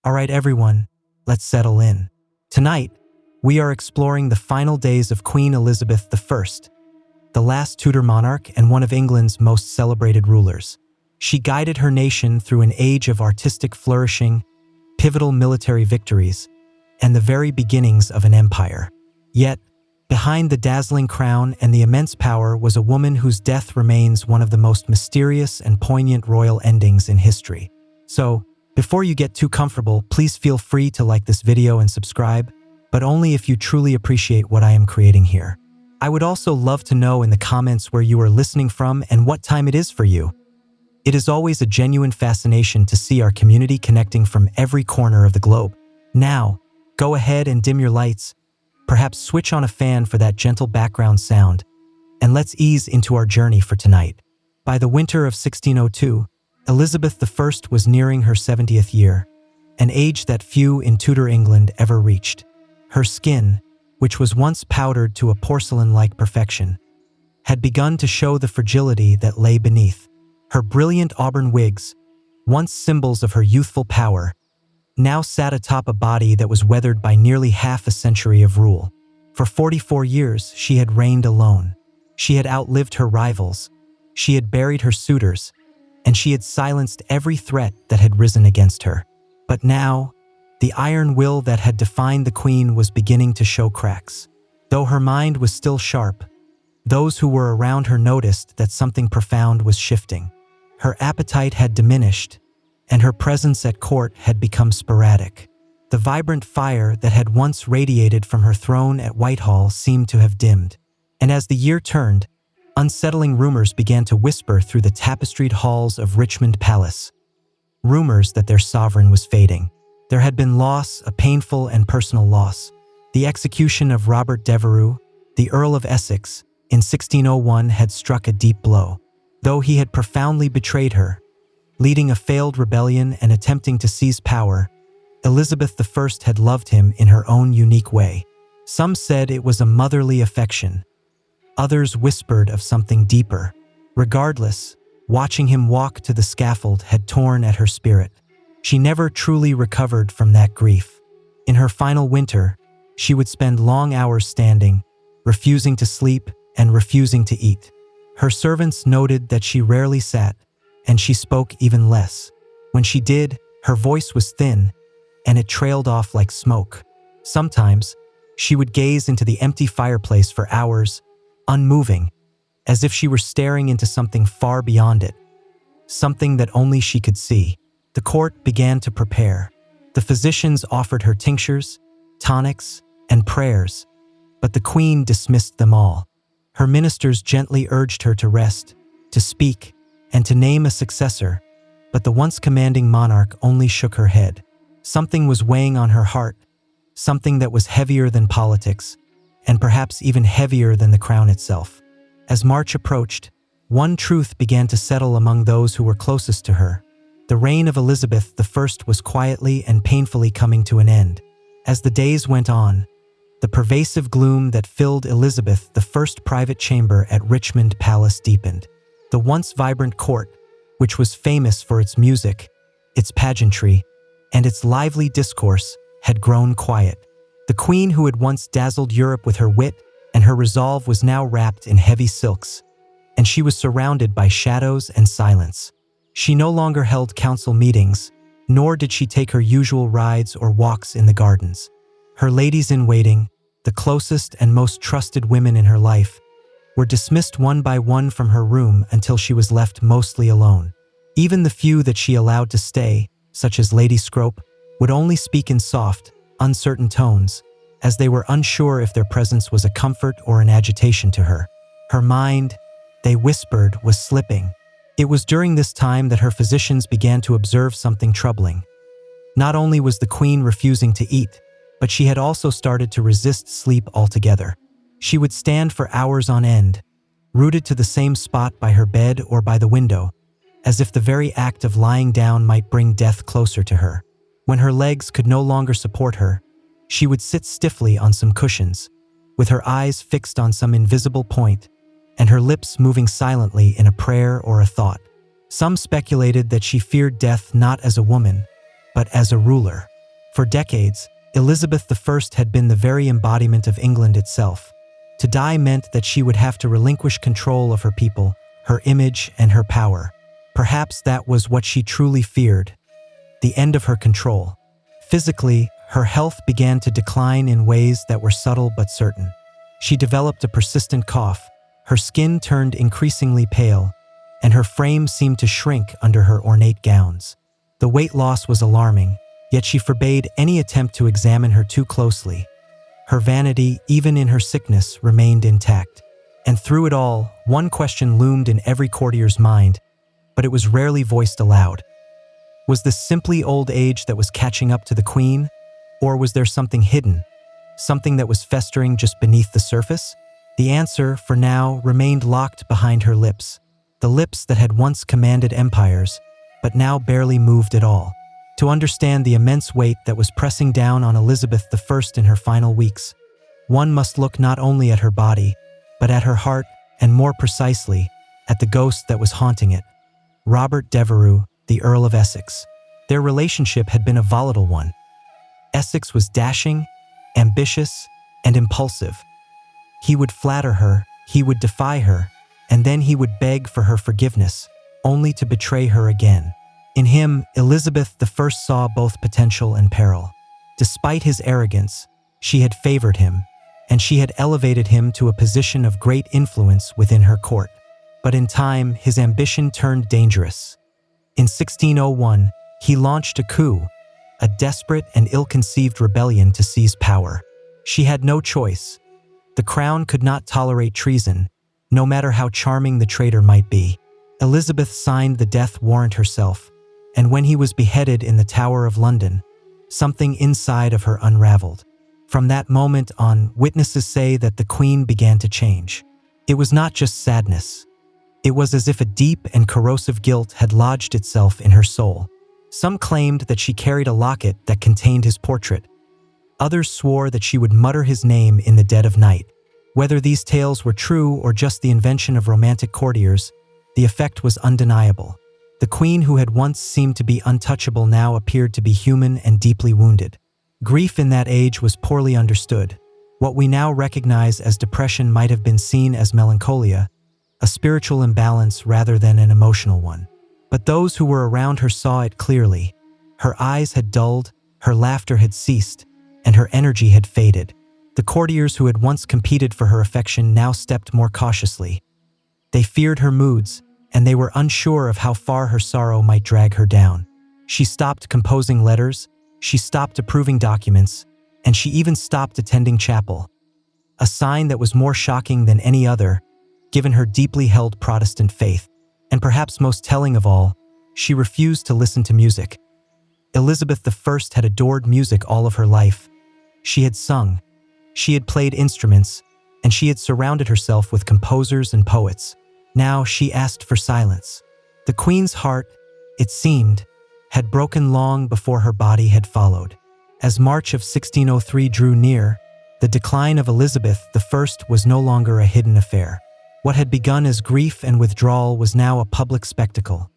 Alright everyone, let's settle in. Tonight, we are exploring the final days of Queen Elizabeth I, the last Tudor monarch and one of England's most celebrated rulers. She guided her nation through an age of artistic flourishing, pivotal military victories, and the very beginnings of an empire. Yet, behind the dazzling crown and the immense power was a woman whose death remains one of the most mysterious and poignant royal endings in history. So, before you get too comfortable, please feel free to like this video and subscribe, but only if you truly appreciate what I am creating here. I would also love to know in the comments where you are listening from and what time it is for you. It is always a genuine fascination to see our community connecting from every corner of the globe. Now, go ahead and dim your lights, perhaps switch on a fan for that gentle background sound, and let's ease into our journey for tonight. By the winter of 1602, Elizabeth I was nearing her 70th year, an age that few in Tudor England ever reached. Her skin, which was once powdered to a porcelain-like perfection, had begun to show the fragility that lay beneath. Her brilliant auburn wigs, once symbols of her youthful power, now sat atop a body that was weathered by nearly half a century of rule. For 44 years, she had reigned alone. She had outlived her rivals, she had buried her suitors, and she had silenced every threat that had risen against her. But now, the iron will that had defined the queen was beginning to show cracks. Though her mind was still sharp, those who were around her noticed that something profound was shifting. Her appetite had diminished, and her presence at court had become sporadic. The vibrant fire that had once radiated from her throne at Whitehall seemed to have dimmed. And as the year turned, unsettling rumors began to whisper through the tapestried halls of Richmond Palace. Rumors that their sovereign was fading. There had been loss, a painful and personal loss. The execution of Robert Devereux, the Earl of Essex, in 1601 had struck a deep blow. Though he had profoundly betrayed her, leading a failed rebellion and attempting to seize power, Elizabeth I had loved him in her own unique way. Some said it was a motherly affection. Others whispered of something deeper. Regardless, watching him walk to the scaffold had torn at her spirit. She never truly recovered from that grief. In her final winter, she would spend long hours standing, refusing to sleep and refusing to eat. Her servants noted that she rarely sat, and she spoke even less. When she did, her voice was thin, and it trailed off like smoke. Sometimes, she would gaze into the empty fireplace for hours, unmoving, as if she were staring into something far beyond it, something that only she could see. The court began to prepare. The physicians offered her tinctures, tonics, and prayers, but the queen dismissed them all. Her ministers gently urged her to rest, to speak, and to name a successor, but the once commanding monarch only shook her head. Something was weighing on her heart, something that was heavier than politics, and perhaps even heavier than the crown itself. As March approached, one truth began to settle among those who were closest to her. The reign of Elizabeth I was quietly and painfully coming to an end. As the days went on, the pervasive gloom that filled Elizabeth I's private chamber at Richmond Palace deepened. The once vibrant court, which was famous for its music, its pageantry, and its lively discourse, had grown quiet. The queen who had once dazzled Europe with her wit and her resolve was now wrapped in heavy silks, and she was surrounded by shadows and silence. She no longer held council meetings, nor did she take her usual rides or walks in the gardens. Her ladies-in-waiting, the closest and most trusted women in her life, were dismissed one by one from her room until she was left mostly alone. Even the few that she allowed to stay, such as Lady Scrope, would only speak in soft, uncertain tones, as they were unsure if their presence was a comfort or an agitation to her. Her mind, they whispered, was slipping. It was during this time that her physicians began to observe something troubling. Not only was the queen refusing to eat, but she had also started to resist sleep altogether. She would stand for hours on end, rooted to the same spot by her bed or by the window, as if the very act of lying down might bring death closer to her. When her legs could no longer support her, she would sit stiffly on some cushions, with her eyes fixed on some invisible point, and her lips moving silently in a prayer or a thought. Some speculated that she feared death not as a woman, but as a ruler. For decades, Elizabeth I had been the very embodiment of England itself. To die meant that she would have to relinquish control of her people, her image, and her power. Perhaps that was what she truly feared, the end of her control. Physically, her health began to decline in ways that were subtle but certain. She developed a persistent cough, her skin turned increasingly pale, and her frame seemed to shrink under her ornate gowns. The weight loss was alarming, yet she forbade any attempt to examine her too closely. Her vanity, even in her sickness, remained intact. And through it all, one question loomed in every courtier's mind, but it was rarely voiced aloud. Was this simply old age that was catching up to the Queen? Or was there something hidden, something that was festering just beneath the surface? The answer, for now, remained locked behind her lips, the lips that had once commanded empires, but now barely moved at all. To understand the immense weight that was pressing down on Elizabeth I in her final weeks, one must look not only at her body, but at her heart, and more precisely, at the ghost that was haunting it. Robert Devereux, the Earl of Essex. Their relationship had been a volatile one. Essex was dashing, ambitious, and impulsive. He would flatter her, he would defy her, and then he would beg for her forgiveness, only to betray her again. In him, Elizabeth I saw both potential and peril. Despite his arrogance, she had favored him, and she had elevated him to a position of great influence within her court. But in time, his ambition turned dangerous. In 1601, he launched a coup, a desperate and ill-conceived rebellion to seize power. She had no choice. The crown could not tolerate treason, no matter how charming the traitor might be. Elizabeth signed the death warrant herself, and when he was beheaded in the Tower of London, something inside of her unraveled. From that moment on, witnesses say that the Queen began to change. It was not just sadness. It was as if a deep and corrosive guilt had lodged itself in her soul. Some claimed that she carried a locket that contained his portrait. Others swore that she would mutter his name in the dead of night. Whether these tales were true or just the invention of romantic courtiers, the effect was undeniable. The Queen, who had once seemed to be untouchable, now appeared to be human and deeply wounded. Grief in that age was poorly understood. What we now recognize as depression might have been seen as melancholia, a spiritual imbalance rather than an emotional one. But those who were around her saw it clearly. Her eyes had dulled, her laughter had ceased, and her energy had faded. The courtiers who had once competed for her affection now stepped more cautiously. They feared her moods, and they were unsure of how far her sorrow might drag her down. She stopped composing letters, she stopped approving documents, and she even stopped attending chapel. A sign that was more shocking than any other, given her deeply held Protestant faith. And perhaps most telling of all, she refused to listen to music. Elizabeth I had adored music all of her life. She had sung, she had played instruments, and she had surrounded herself with composers and poets. Now she asked for silence. The Queen's heart, it seemed, had broken long before her body had followed. As March of 1603 drew near, the decline of Elizabeth I was no longer a hidden affair. What had begun as grief and withdrawal was now a public spectacle.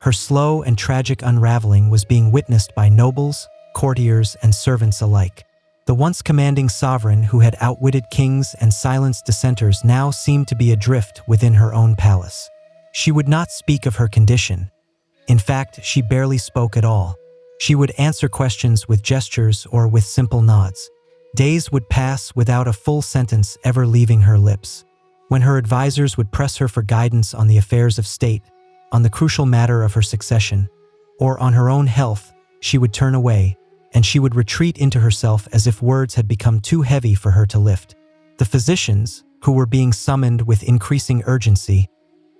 Her slow and tragic unraveling was being witnessed by nobles, courtiers, and servants alike. The once commanding sovereign who had outwitted kings and silenced dissenters now seemed to be adrift within her own palace. She would not speak of her condition. In fact, she barely spoke at all. She would answer questions with gestures or with simple nods. Days would pass without a full sentence ever leaving her lips. When her advisors would press her for guidance on the affairs of state, on the crucial matter of her succession, or on her own health, she would turn away, and she would retreat into herself as if words had become too heavy for her to lift. The physicians, who were being summoned with increasing urgency,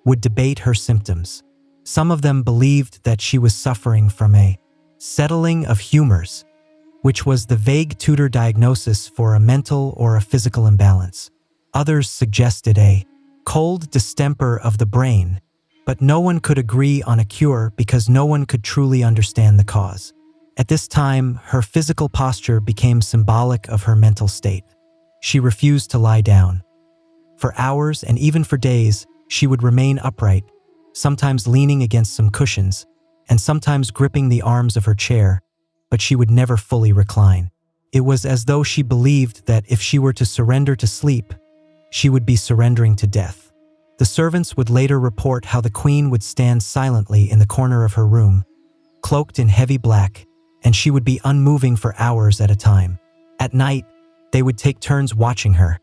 would debate her symptoms. Some of them believed that she was suffering from a settling of humors, which was the vague Tudor diagnosis for a mental or a physical imbalance. Others suggested a cold distemper of the brain, but no one could agree on a cure because no one could truly understand the cause. At this time, her physical posture became symbolic of her mental state. She refused to lie down. For hours and even for days, she would remain upright, sometimes leaning against some cushions, and sometimes gripping the arms of her chair, but she would never fully recline. It was as though she believed that if she were to surrender to sleep, she would be surrendering to death. The servants would later report how the queen would stand silently in the corner of her room, cloaked in heavy black, and she would be unmoving for hours at a time. At night, they would take turns watching her,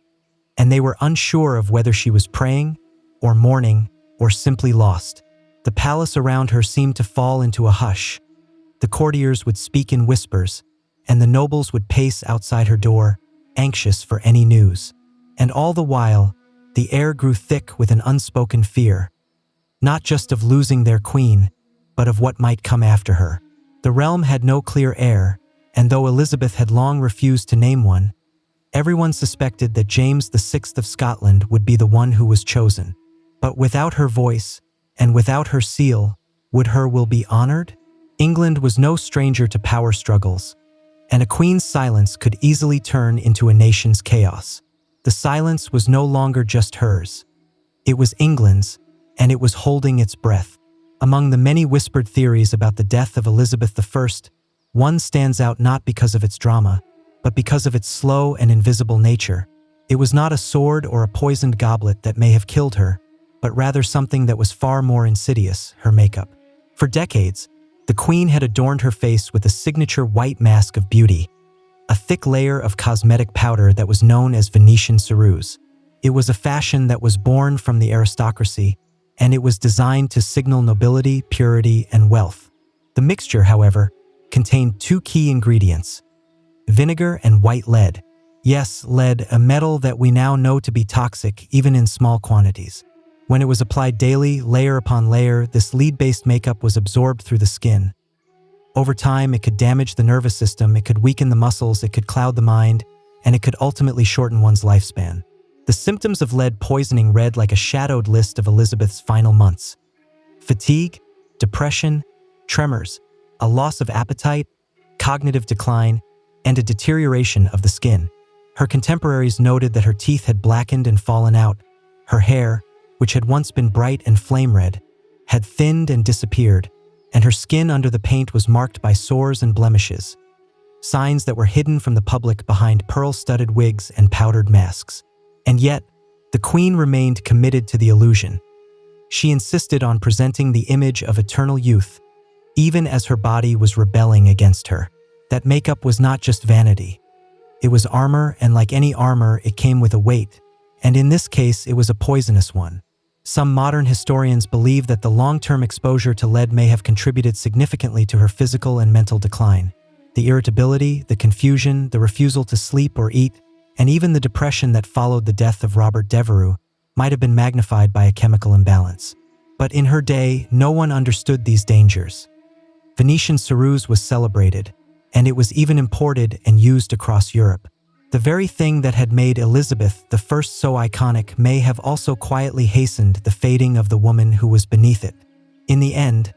and they were unsure of whether she was praying, or mourning, or simply lost. The palace around her seemed to fall into a hush. The courtiers would speak in whispers, and the nobles would pace outside her door, anxious for any news. And all the while, the air grew thick with an unspoken fear, not just of losing their queen, but of what might come after her. The realm had no clear heir, and though Elizabeth had long refused to name one, everyone suspected that James VI of Scotland would be the one who was chosen. But without her voice, and without her seal, would her will be honored? England was no stranger to power struggles, and a queen's silence could easily turn into a nation's chaos. The silence was no longer just hers. It was England's, and it was holding its breath. Among the many whispered theories about the death of Elizabeth I, one stands out not because of its drama, but because of its slow and invisible nature. It was not a sword or a poisoned goblet that may have killed her, but rather something that was far more insidious: her makeup. For decades, the queen had adorned her face with a signature white mask of beauty, a thick layer of cosmetic powder that was known as Venetian ceruse. It was a fashion that was born from the aristocracy, and it was designed to signal nobility, purity, and wealth. The mixture, however, contained two key ingredients: vinegar and white lead. Yes, lead, a metal that we now know to be toxic even in small quantities. When it was applied daily, layer upon layer, this lead-based makeup was absorbed through the skin. Over time, it could damage the nervous system, it could weaken the muscles, it could cloud the mind, and it could ultimately shorten one's lifespan. The symptoms of lead poisoning read like a shadowed list of Elizabeth's final months: fatigue, depression, tremors, a loss of appetite, cognitive decline, and a deterioration of the skin. Her contemporaries noted that her teeth had blackened and fallen out. Her hair, which had once been bright and flame-red, had thinned and disappeared, and her skin under the paint was marked by sores and blemishes, signs that were hidden from the public behind pearl-studded wigs and powdered masks. And yet, the queen remained committed to the illusion. She insisted on presenting the image of eternal youth, even as her body was rebelling against her. That makeup was not just vanity. It was armor, and like any armor, it came with a weight, and in this case, it was a poisonous one. Some modern historians believe that the long-term exposure to lead may have contributed significantly to her physical and mental decline. The irritability, the confusion, the refusal to sleep or eat, and even the depression that followed the death of Robert Devereux might have been magnified by a chemical imbalance. But in her day, no one understood these dangers. Venetian ceruse was celebrated, and it was even imported and used across Europe. The very thing that had made Elizabeth I so iconic may have also quietly hastened the fading of the woman who was beneath it. In the end,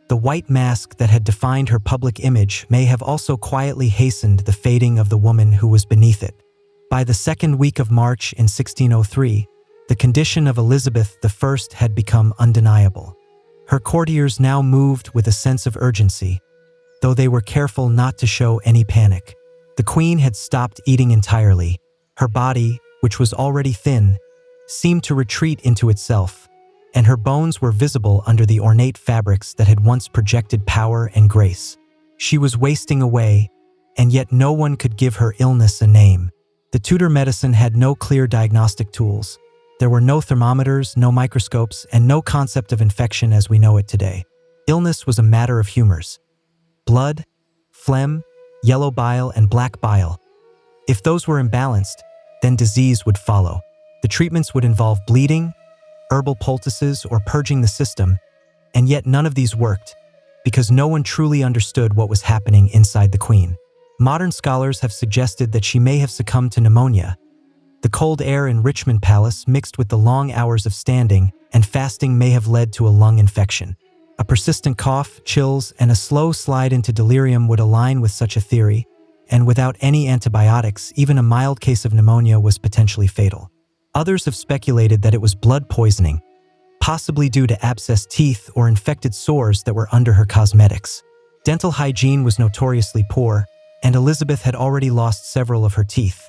the white mask that had defined her public image may have also quietly hastened the fading of the woman who was beneath it. By the second week of March in 1603, the condition of Elizabeth I had become undeniable. Her courtiers now moved with a sense of urgency, though they were careful not to show any panic. The queen had stopped eating entirely. Her body, which was already thin, seemed to retreat into itself, and her bones were visible under the ornate fabrics that had once projected power and grace. She was wasting away, and yet no one could give her illness a name. The Tudor medicine had no clear diagnostic tools. There were no thermometers, no microscopes, and no concept of infection as we know it today. Illness was a matter of humors: blood, phlegm, yellow bile, and black bile. If those were imbalanced, then disease would follow. The treatments would involve bleeding, herbal poultices, or purging the system, and yet none of these worked, because no one truly understood what was happening inside the queen. Modern scholars have suggested that she may have succumbed to pneumonia. The cold air in Richmond Palace, mixed with the long hours of standing and fasting, may have led to a lung infection. A persistent cough, chills, and a slow slide into delirium would align with such a theory, and without any antibiotics, even a mild case of pneumonia was potentially fatal. Others have speculated that it was blood poisoning, possibly due to abscessed teeth or infected sores that were under her cosmetics. Dental hygiene was notoriously poor, and Elizabeth had already lost several of her teeth.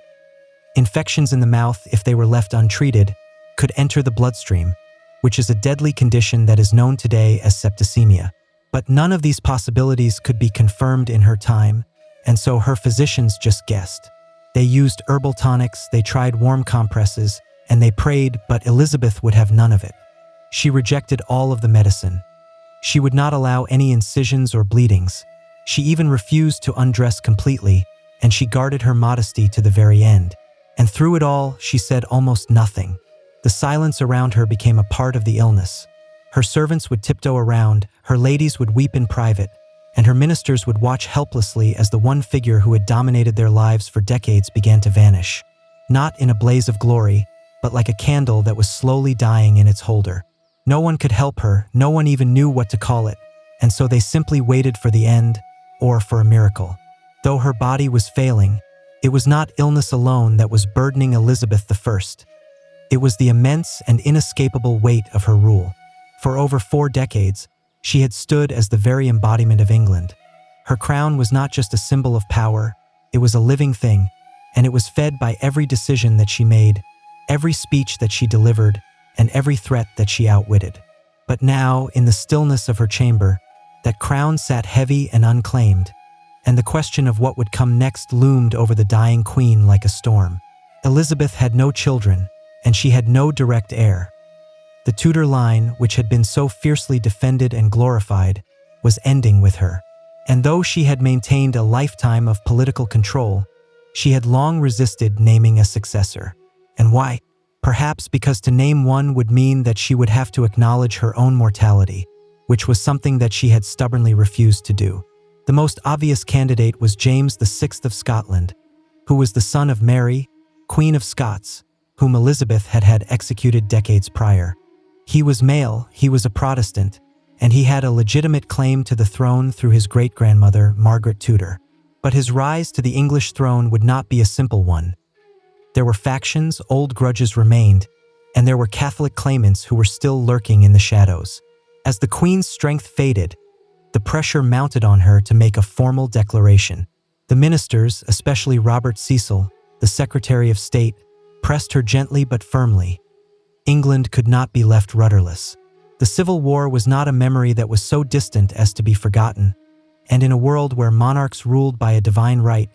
Infections in the mouth, if they were left untreated, could enter the bloodstream, which is a deadly condition that is known today as septicemia. But none of these possibilities could be confirmed in her time, and so her physicians just guessed. They used herbal tonics, they tried warm compresses, and they prayed, but Elizabeth would have none of it. She rejected all of the medicine. She would not allow any incisions or bleedings. She even refused to undress completely, and she guarded her modesty to the very end. And through it all, she said almost nothing. The silence around her became a part of the illness. Her servants would tiptoe around, her ladies would weep in private, and her ministers would watch helplessly as the one figure who had dominated their lives for decades began to vanish. Not in a blaze of glory, but like a candle that was slowly dying in its holder. No one could help her, no one even knew what to call it, and so they simply waited for the end, or for a miracle. Though her body was failing, it was not illness alone that was burdening Elizabeth I. It was the immense and inescapable weight of her rule. For over 4 decades, she had stood as the very embodiment of England. Her crown was not just a symbol of power, it was a living thing, and it was fed by every decision that she made, every speech that she delivered, and every threat that she outwitted. But now, in the stillness of her chamber, that crown sat heavy and unclaimed, and the question of what would come next loomed over the dying queen like a storm. Elizabeth had no children, and she had no direct heir. The Tudor line, which had been so fiercely defended and glorified, was ending with her. And though she had maintained a lifetime of political control, she had long resisted naming a successor. And why? Perhaps because to name one would mean that she would have to acknowledge her own mortality, which was something that she had stubbornly refused to do. The most obvious candidate was James VI of Scotland, who was the son of Mary, Queen of Scots, whom Elizabeth had had executed decades prior. He was male, he was a Protestant, and he had a legitimate claim to the throne through his great-grandmother, Margaret Tudor. But his rise to the English throne would not be a simple one. There were factions, old grudges remained, and there were Catholic claimants who were still lurking in the shadows. As the Queen's strength faded, the pressure mounted on her to make a formal declaration. The ministers, especially Robert Cecil, the Secretary of State, pressed her gently but firmly. England could not be left rudderless. The Civil War was not a memory that was so distant as to be forgotten, and in a world where monarchs ruled by a divine right,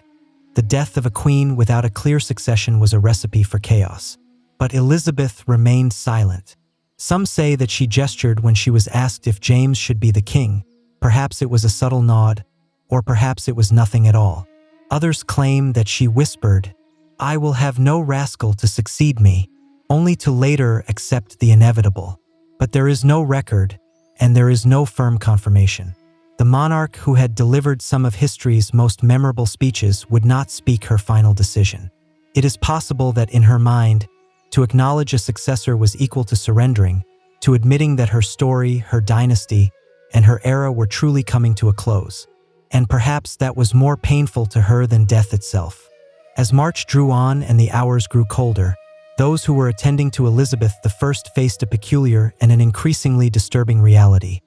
the death of a queen without a clear succession was a recipe for chaos. But Elizabeth remained silent. Some say that she gestured when she was asked if James should be the king. Perhaps it was a subtle nod, or perhaps it was nothing at all. Others claim that she whispered, "I will have no rascal to succeed me," only to later accept the inevitable. But there is no record, and there is no firm confirmation. The monarch who had delivered some of history's most memorable speeches would not speak her final decision. It is possible that in her mind, to acknowledge a successor was equal to surrendering, to admitting that her story, her dynasty, and her era were truly coming to a close. And perhaps that was more painful to her than death itself. As March drew on and the hours grew colder, those who were attending to Elizabeth I faced a peculiar and an increasingly disturbing reality.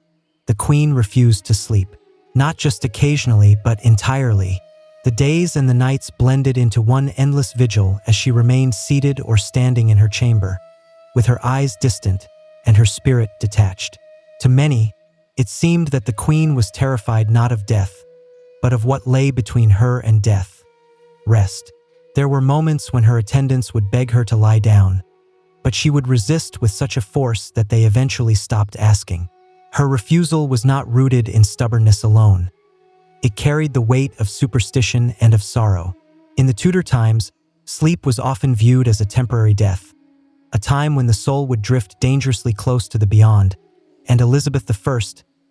The Queen refused to sleep. Not just occasionally, but entirely. The days and the nights blended into one endless vigil as she remained seated or standing in her chamber, with her eyes distant and her spirit detached. To many, it seemed that the Queen was terrified not of death, but of what lay between her and death: rest. There were moments when her attendants would beg her to lie down, but she would resist with such a force that they eventually stopped asking. Her refusal was not rooted in stubbornness alone. It carried the weight of superstition and of sorrow. In the Tudor times, sleep was often viewed as a temporary death, a time when the soul would drift dangerously close to the beyond, and Elizabeth I,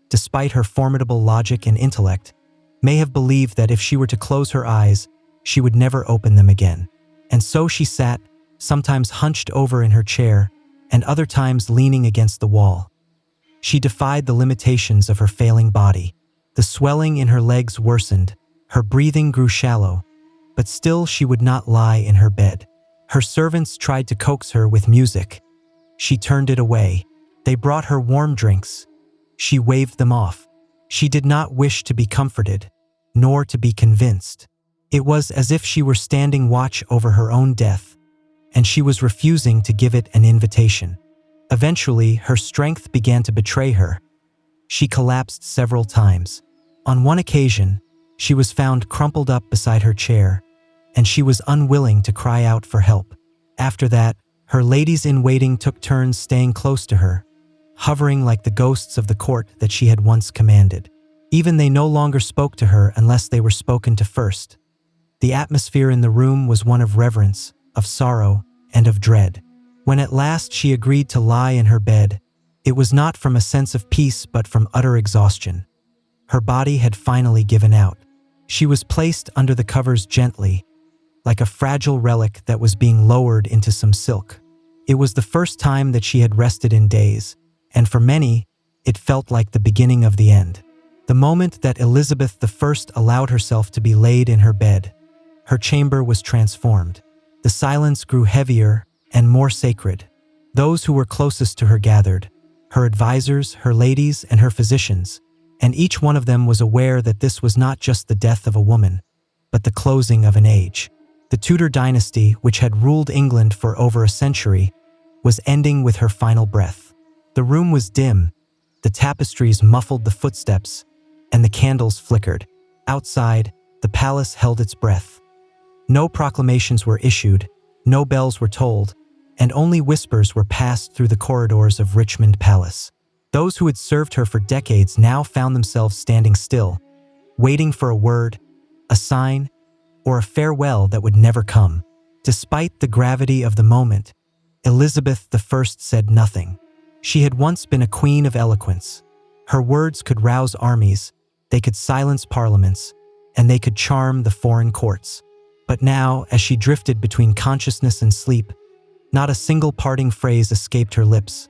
despite her formidable logic and intellect, may have believed that if she were to close her eyes, she would never open them again. And so she sat, sometimes hunched over in her chair, and other times leaning against the wall. She defied the limitations of her failing body. The swelling in her legs worsened, her breathing grew shallow, but still she would not lie in her bed. Her servants tried to coax her with music. She turned it away. They brought her warm drinks. She waved them off. She did not wish to be comforted, nor to be convinced. It was as if she were standing watch over her own death, and she was refusing to give it an invitation. Eventually, her strength began to betray her. She collapsed several times. On one occasion, she was found crumpled up beside her chair, and she was unwilling to cry out for help. After that, her ladies-in-waiting took turns staying close to her, hovering like the ghosts of the court that she had once commanded. Even they no longer spoke to her unless they were spoken to first. The atmosphere in the room was one of reverence, of sorrow, and of dread. When at last she agreed to lie in her bed, it was not from a sense of peace but from utter exhaustion. Her body had finally given out. She was placed under the covers gently, like a fragile relic that was being lowered into some silk. It was the first time that she had rested in days, and for many, it felt like the beginning of the end. The moment that Elizabeth I allowed herself to be laid in her bed, her chamber was transformed. The silence grew heavier and more sacred. Those who were closest to her gathered, her advisors, her ladies, and her physicians, and each one of them was aware that this was not just the death of a woman, but the closing of an age. The Tudor dynasty, which had ruled England for over a century, was ending with her final breath. The room was dim, the tapestries muffled the footsteps, and the candles flickered. Outside, the palace held its breath. No proclamations were issued, no bells were tolled, and only whispers were passed through the corridors of Richmond Palace. Those who had served her for decades now found themselves standing still, waiting for a word, a sign, or a farewell that would never come. Despite the gravity of the moment, Elizabeth I said nothing. She had once been a queen of eloquence. Her words could rouse armies, they could silence parliaments, and they could charm the foreign courts. But now, as she drifted between consciousness and sleep, not a single parting phrase escaped her lips.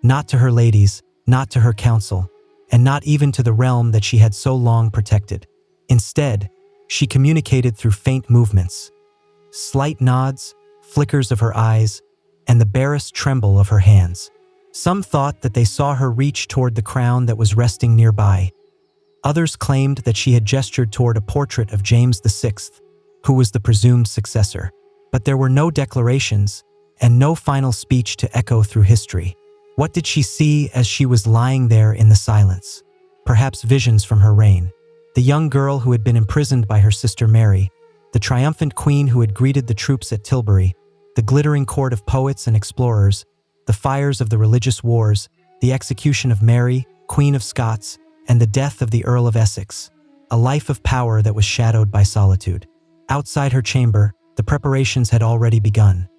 Not to her ladies, not to her council, and not even to the realm that she had so long protected. Instead, she communicated through faint movements, slight nods, flickers of her eyes, and the barest tremble of her hands. Some thought that they saw her reach toward the crown that was resting nearby. Others claimed that she had gestured toward a portrait of James VI, who was the presumed successor. But there were no declarations and no final speech to echo through history. What did she see as she was lying there in the silence? Perhaps visions from her reign. The young girl who had been imprisoned by her sister Mary, the triumphant queen who had greeted the troops at Tilbury, the glittering court of poets and explorers, the fires of the religious wars, the execution of Mary, Queen of Scots, and the death of the Earl of Essex, a life of power that was shadowed by solitude. Outside her chamber, the preparations had already begun.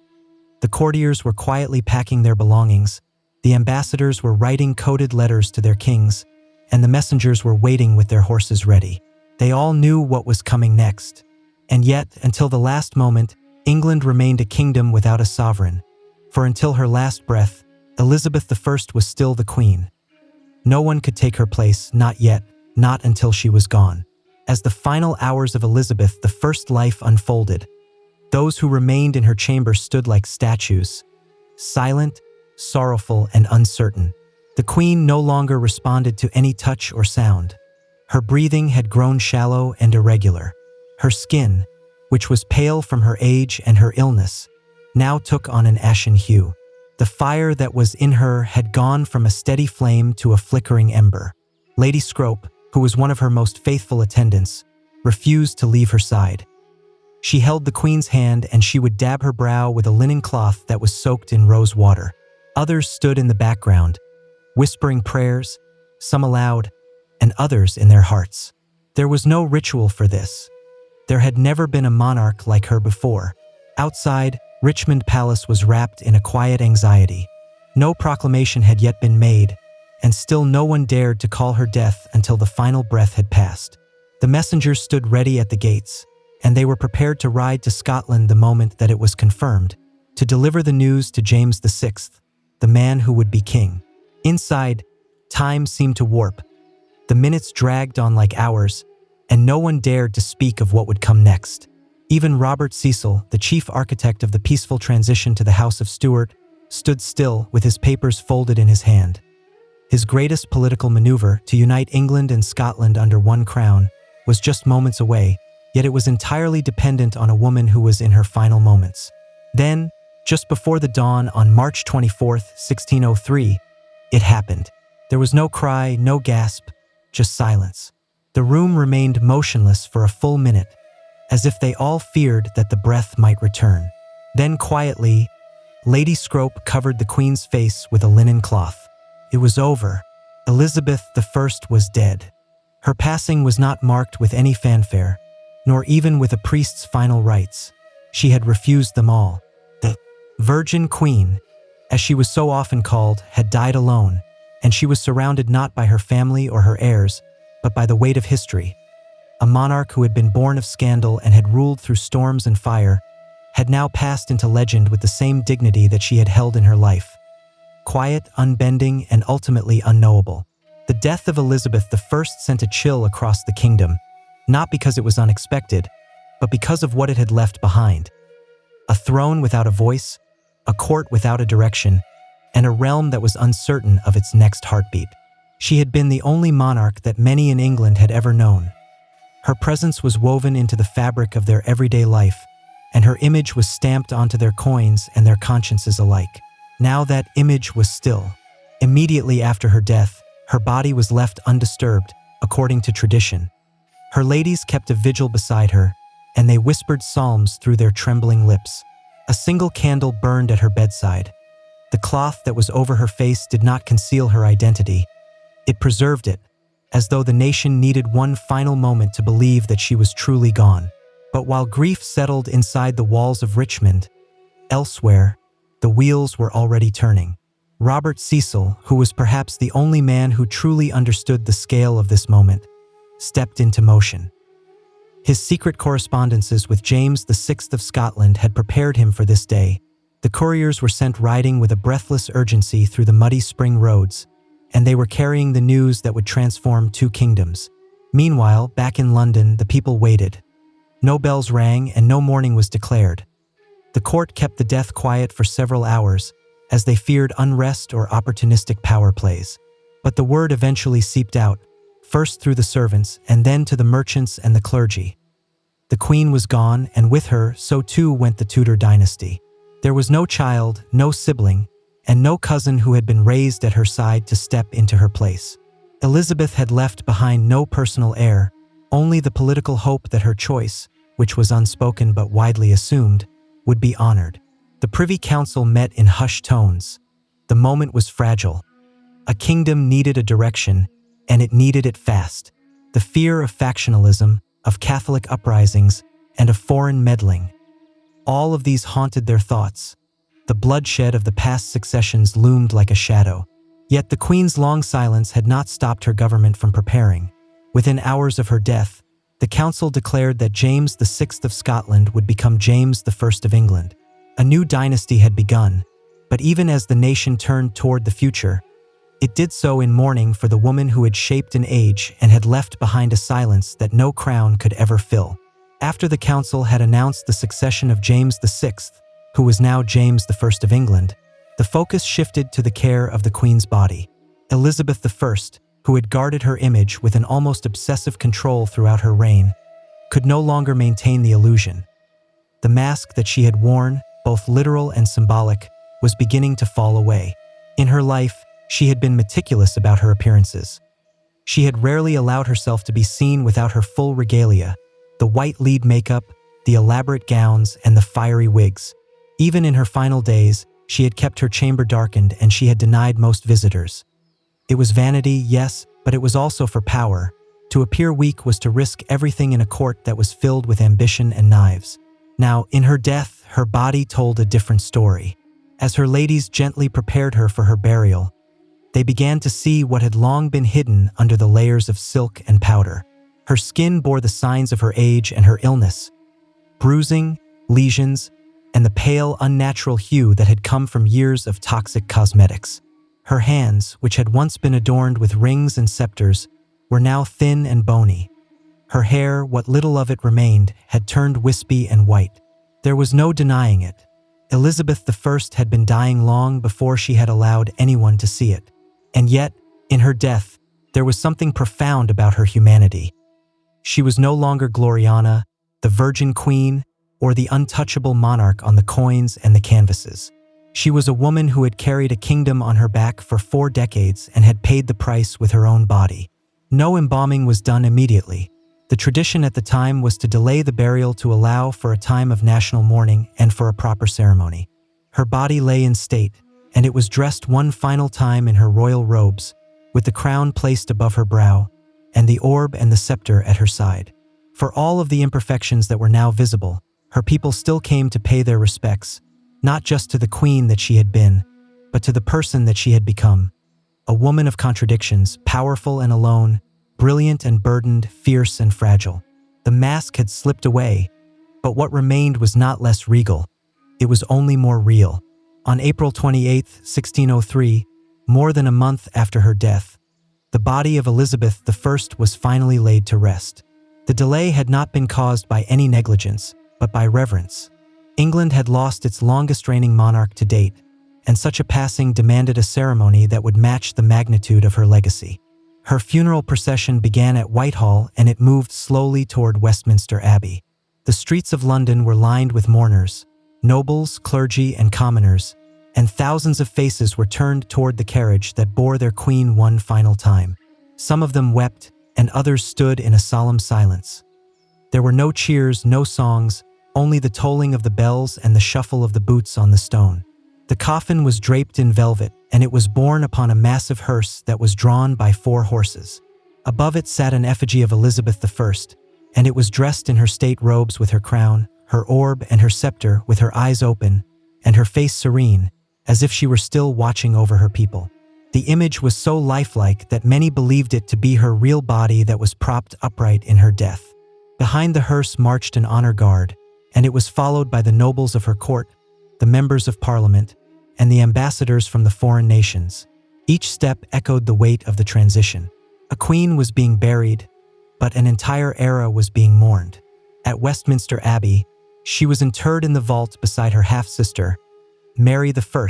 The courtiers were quietly packing their belongings, the ambassadors were writing coded letters to their kings, and the messengers were waiting with their horses ready. They all knew what was coming next. And yet, until the last moment, England remained a kingdom without a sovereign. For until her last breath, Elizabeth I was still the queen. No one could take her place, not yet, not until she was gone. As the final hours of Elizabeth I's life unfolded, those who remained in her chamber stood like statues, silent, sorrowful, and uncertain. The queen no longer responded to any touch or sound. Her breathing had grown shallow and irregular. Her skin, which was pale from her age and her illness, now took on an ashen hue. The fire that was in her had gone from a steady flame to a flickering ember. Lady Scrope, who was one of her most faithful attendants, refused to leave her side. She held the queen's hand and she would dab her brow with a linen cloth that was soaked in rose water. Others stood in the background, whispering prayers, some aloud, and others in their hearts. There was no ritual for this. There had never been a monarch like her before. Outside, Richmond Palace was wrapped in a quiet anxiety. No proclamation had yet been made, and still no one dared to call her death until the final breath had passed. The messengers stood ready at the gates, and they were prepared to ride to Scotland the moment that it was confirmed, to deliver the news to James VI, the man who would be king. Inside, time seemed to warp. The minutes dragged on like hours, and no one dared to speak of what would come next. Even Robert Cecil, the chief architect of the peaceful transition to the House of Stuart, stood still with his papers folded in his hand. His greatest political maneuver, to unite England and Scotland under one crown, was just moments away, yet it was entirely dependent on a woman who was in her final moments. Then, just before the dawn on March 24, 1603, it happened. There was no cry, no gasp, just silence. The room remained motionless for a full minute, as if they all feared that the breath might return. Then quietly, Lady Scrope covered the Queen's face with a linen cloth. It was over. Elizabeth I was dead. Her passing was not marked with any fanfare, nor even with a priest's final rites. She had refused them all. The Virgin Queen, as she was so often called, had died alone, and she was surrounded not by her family or her heirs, but by the weight of history. A monarch who had been born of scandal and had ruled through storms and fire, had now passed into legend with the same dignity that she had held in her life. Quiet, unbending, and ultimately unknowable. The death of Elizabeth I sent a chill across the kingdom, not because it was unexpected, but because of what it had left behind. A throne without a voice, a court without a direction, and a realm that was uncertain of its next heartbeat. She had been the only monarch that many in England had ever known. Her presence was woven into the fabric of their everyday life, and her image was stamped onto their coins and their consciences alike. Now that image was still. Immediately after her death, her body was left undisturbed, according to tradition. Her ladies kept a vigil beside her, and they whispered psalms through their trembling lips. A single candle burned at her bedside. The cloth that was over her face did not conceal her identity. It preserved it, as though the nation needed one final moment to believe that she was truly gone. But while grief settled inside the walls of Richmond, elsewhere, the wheels were already turning. Robert Cecil, who was perhaps the only man who truly understood the scale of this moment, stepped into motion. His secret correspondences with James VI of Scotland had prepared him for this day. The couriers were sent riding with a breathless urgency through the muddy spring roads, and they were carrying the news that would transform two kingdoms. Meanwhile, back in London, the people waited. No bells rang and no mourning was declared. The court kept the death quiet for several hours, as they feared unrest or opportunistic power plays. But the word eventually seeped out, first through the servants and then to the merchants and the clergy. The Queen was gone, and with her, so too went the Tudor dynasty. There was no child, no sibling, and no cousin who had been raised at her side to step into her place. Elizabeth had left behind no personal heir, only the political hope that her choice, which was unspoken but widely assumed, would be honored. The Privy Council met in hushed tones. The moment was fragile. A kingdom needed a direction, and it needed it fast. The fear of factionalism, of Catholic uprisings, and of foreign meddling. All of these haunted their thoughts. The bloodshed of the past successions loomed like a shadow. Yet the Queen's long silence had not stopped her government from preparing. Within hours of her death, the council declared that James VI of Scotland would become James I of England. A new dynasty had begun, but even as the nation turned toward the future, it did so in mourning for the woman who had shaped an age and had left behind a silence that no crown could ever fill. After the council had announced the succession of James VI, who was now James I of England, the focus shifted to the care of the Queen's body. Elizabeth I, who had guarded her image with an almost obsessive control throughout her reign, could no longer maintain the illusion. The mask that she had worn, both literal and symbolic, was beginning to fall away. In her life, she had been meticulous about her appearances. She had rarely allowed herself to be seen without her full regalia, the white lead makeup, the elaborate gowns, and the fiery wigs. Even in her final days, she had kept her chamber darkened and she had denied most visitors. It was vanity, yes, but it was also for power. To appear weak was to risk everything in a court that was filled with ambition and knives. Now, in her death, her body told a different story. As her ladies gently prepared her for her burial, they began to see what had long been hidden under the layers of silk and powder. Her skin bore the signs of her age and her illness. Bruising, lesions, and the pale, unnatural hue that had come from years of toxic cosmetics. Her hands, which had once been adorned with rings and scepters, were now thin and bony. Her hair, what little of it remained, had turned wispy and white. There was no denying it. Elizabeth I had been dying long before she had allowed anyone to see it. And yet, in her death, there was something profound about her humanity. She was no longer Gloriana, the Virgin Queen, or the untouchable monarch on the coins and the canvases. She was a woman who had carried a kingdom on her back for 4 decades and had paid the price with her own body. No embalming was done immediately. The tradition at the time was to delay the burial to allow for a time of national mourning and for a proper ceremony. Her body lay in state, and it was dressed one final time in her royal robes, with the crown placed above her brow, and the orb and the scepter at her side. For all of the imperfections that were now visible, her people still came to pay their respects, not just to the queen that she had been, but to the person that she had become. A woman of contradictions, powerful and alone, brilliant and burdened, fierce and fragile. The mask had slipped away, but what remained was not less regal. It was only more real. On April 28, 1603, more than a month after her death, the body of Elizabeth I was finally laid to rest. The delay had not been caused by any negligence, but by reverence. England had lost its longest-reigning monarch to date, and such a passing demanded a ceremony that would match the magnitude of her legacy. Her funeral procession began at Whitehall and it moved slowly toward Westminster Abbey. The streets of London were lined with mourners, nobles, clergy, and commoners, and thousands of faces were turned toward the carriage that bore their queen one final time. Some of them wept, and others stood in a solemn silence. There were no cheers, no songs, only the tolling of the bells and the shuffle of the boots on the stone. The coffin was draped in velvet, and it was borne upon a massive hearse that was drawn by 4 horses. Above it sat an effigy of Elizabeth I, and it was dressed in her state robes with her crown, her orb and her scepter, with her eyes open, and her face serene, as if she were still watching over her people. The image was so lifelike that many believed it to be her real body that was propped upright in her death. Behind the hearse marched an honor guard, and it was followed by the nobles of her court, the members of Parliament, and the ambassadors from the foreign nations. Each step echoed the weight of the transition. A queen was being buried, but an entire era was being mourned. At Westminster Abbey, she was interred in the vault beside her half-sister, Mary I,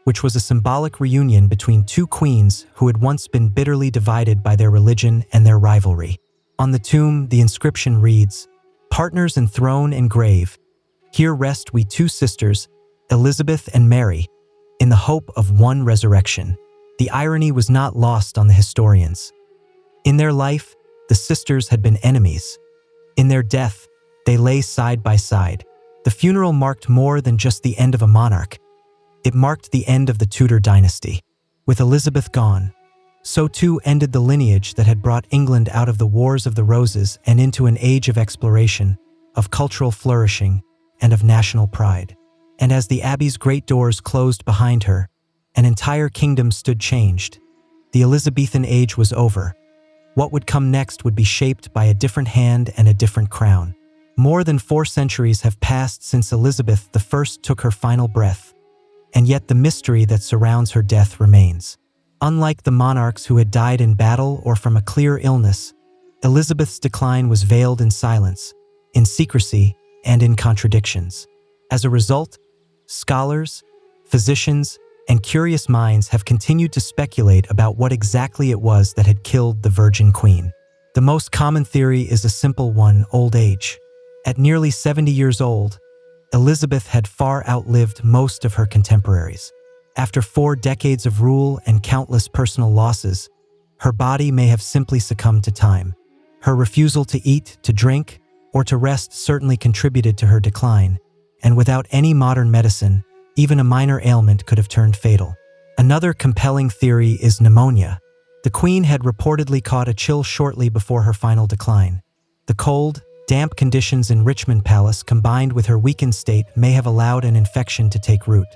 which was a symbolic reunion between 2 queens who had once been bitterly divided by their religion and their rivalry. On the tomb, the inscription reads, "Partners in throne and grave, here rest we 2 sisters, Elizabeth and Mary, in the hope of one resurrection." The irony was not lost on the historians. In their life, the sisters had been enemies. In their death, they lay side by side. The funeral marked more than just the end of a monarch. It marked the end of the Tudor dynasty. With Elizabeth gone, so too ended the lineage that had brought England out of the Wars of the Roses and into an age of exploration, of cultural flourishing, and of national pride. And as the Abbey's great doors closed behind her, an entire kingdom stood changed. The Elizabethan age was over. What would come next would be shaped by a different hand and a different crown. More than 4 centuries have passed since Elizabeth I took her final breath, and yet the mystery that surrounds her death remains. Unlike the monarchs who had died in battle or from a clear illness, Elizabeth's decline was veiled in silence, in secrecy, and in contradictions. As a result, scholars, physicians, and curious minds have continued to speculate about what exactly it was that had killed the Virgin Queen. The most common theory is a simple one: old age. At nearly 70 years old, Elizabeth had far outlived most of her contemporaries. After 4 decades of rule and countless personal losses, her body may have simply succumbed to time. Her refusal to eat, to drink, or to rest certainly contributed to her decline, and without any modern medicine, even a minor ailment could have turned fatal. Another compelling theory is pneumonia. The Queen had reportedly caught a chill shortly before her final decline. The cold, damp conditions in Richmond Palace combined with her weakened state may have allowed an infection to take root.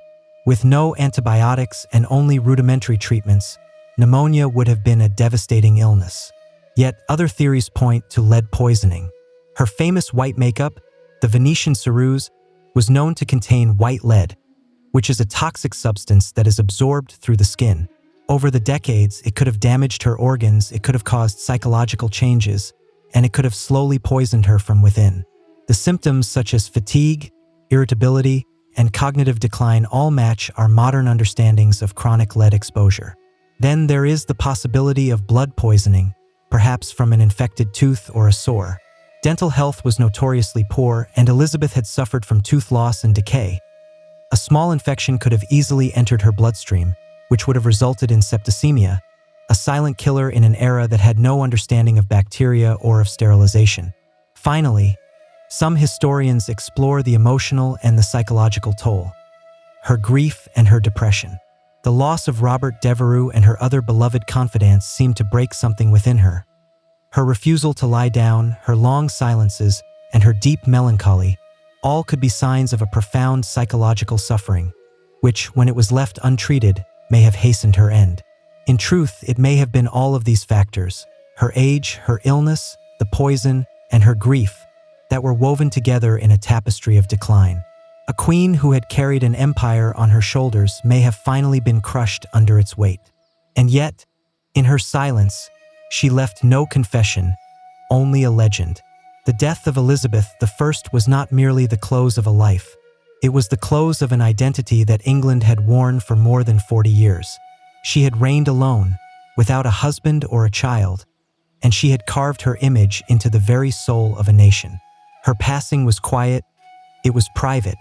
With no antibiotics and only rudimentary treatments, pneumonia would have been a devastating illness. Yet other theories point to lead poisoning. Her famous white makeup, the Venetian ceruse, was known to contain white lead, which is a toxic substance that is absorbed through the skin. Over the decades, it could have damaged her organs, it could have caused psychological changes, and it could have slowly poisoned her from within. The symptoms such as fatigue, irritability, and cognitive decline all match our modern understandings of chronic lead exposure. Then there is the possibility of blood poisoning, perhaps from an infected tooth or a sore. Dental health was notoriously poor, and Elizabeth had suffered from tooth loss and decay. A small infection could have easily entered her bloodstream, which would have resulted in septicemia, a silent killer in an era that had no understanding of bacteria or of sterilization. Finally, some historians explore the emotional and the psychological toll. Her grief and her depression. The loss of Robert Devereux and her other beloved confidants seemed to break something within her. Her refusal to lie down, her long silences, and her deep melancholy all could be signs of a profound psychological suffering, which, when it was left untreated, may have hastened her end. In truth, it may have been all of these factors, her age, her illness, the poison, and her grief, that were woven together in a tapestry of decline. A queen who had carried an empire on her shoulders may have finally been crushed under its weight. And yet, in her silence, she left no confession, only a legend. The death of Elizabeth I was not merely the close of a life. It was the close of an identity that England had worn for more than 40 years. She had reigned alone, without a husband or a child, and she had carved her image into the very soul of a nation. Her passing was quiet, it was private,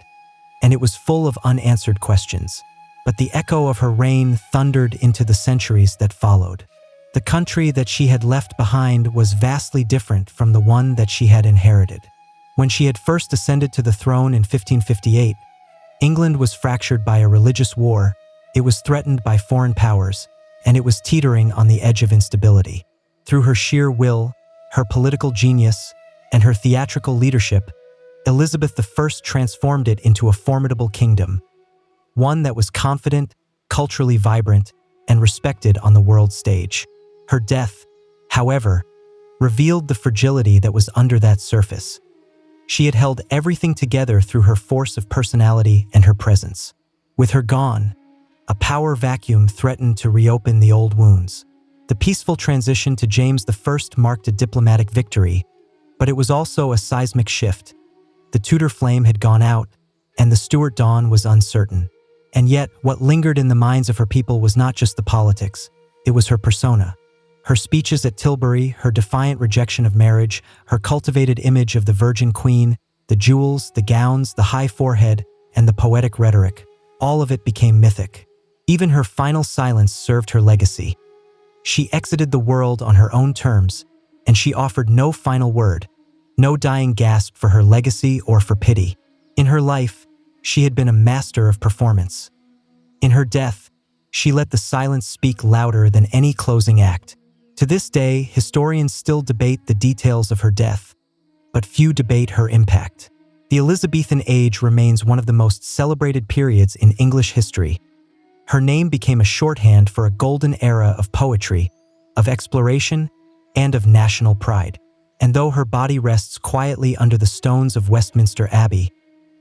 and it was full of unanswered questions. But the echo of her reign thundered into the centuries that followed. The country that she had left behind was vastly different from the one that she had inherited. When she had first ascended to the throne in 1558, England was fractured by a religious war, it was threatened by foreign powers, and it was teetering on the edge of instability. Through her sheer will, her political genius, and her theatrical leadership, Elizabeth I transformed it into a formidable kingdom, one that was confident, culturally vibrant, and respected on the world stage. Her death, however, revealed the fragility that was under that surface. She had held everything together through her force of personality and her presence. With her gone, a power vacuum threatened to reopen the old wounds. The peaceful transition to James I marked a diplomatic victory, but it was also a seismic shift. The Tudor flame had gone out, and the Stuart dawn was uncertain. And yet, what lingered in the minds of her people was not just the politics, it was her persona. Her speeches at Tilbury, her defiant rejection of marriage, her cultivated image of the Virgin Queen, the jewels, the gowns, the high forehead, and the poetic rhetoric, all of it became mythic. Even her final silence served her legacy. She exited the world on her own terms, and she offered no final word, no dying gasp for her legacy or for pity. In her life, she had been a master of performance. In her death, she let the silence speak louder than any closing act. To this day, historians still debate the details of her death, but few debate her impact. The Elizabethan age remains one of the most celebrated periods in English history. Her name became a shorthand for a golden era of poetry, of exploration, and of national pride. And though her body rests quietly under the stones of Westminster Abbey,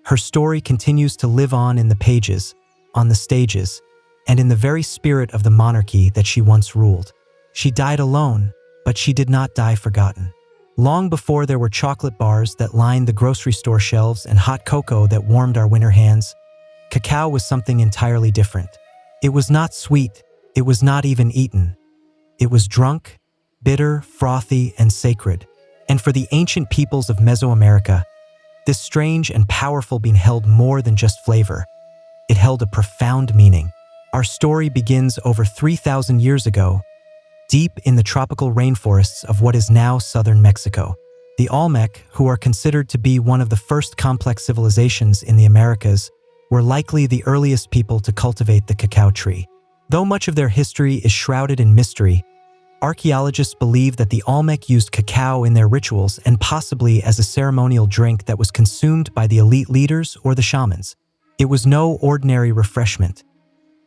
her story continues to live on in the pages, on the stages, and in the very spirit of the monarchy that she once ruled. She died alone, but she did not die forgotten. Long before there were chocolate bars that lined the grocery store shelves and hot cocoa that warmed our winter hands, cacao was something entirely different. It was not sweet, it was not even eaten. It was drunk, bitter, frothy, and sacred. And for the ancient peoples of Mesoamerica, this strange and powerful bean held more than just flavor. It held a profound meaning. Our story begins over 3,000 years ago, deep in the tropical rainforests of what is now southern Mexico. The Olmec, who are considered to be one of the first complex civilizations in the Americas, were likely the earliest people to cultivate the cacao tree. Though much of their history is shrouded in mystery, archaeologists believe that the Olmec used cacao in their rituals and possibly as a ceremonial drink that was consumed by the elite leaders or the shamans. It was no ordinary refreshment.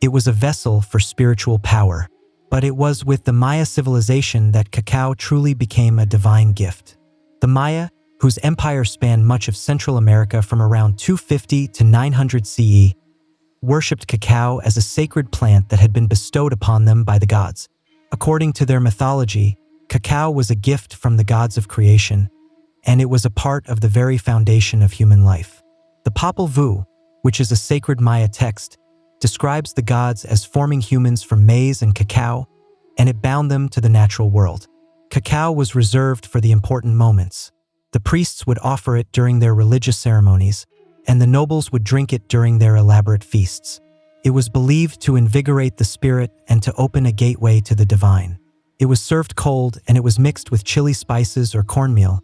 It was a vessel for spiritual power. But it was with the Maya civilization that cacao truly became a divine gift. The Maya, whose empire spanned much of Central America from around 250 to 900 CE, worshipped cacao as a sacred plant that had been bestowed upon them by the gods. According to their mythology, cacao was a gift from the gods of creation, and it was a part of the very foundation of human life. The Popol Vuh, which is a sacred Maya text, describes the gods as forming humans from maize and cacao, and it bound them to the natural world. Cacao was reserved for the important moments. The priests would offer it during their religious ceremonies, and the nobles would drink it during their elaborate feasts. It was believed to invigorate the spirit and to open a gateway to the divine. It was served cold, and it was mixed with chili spices or cornmeal,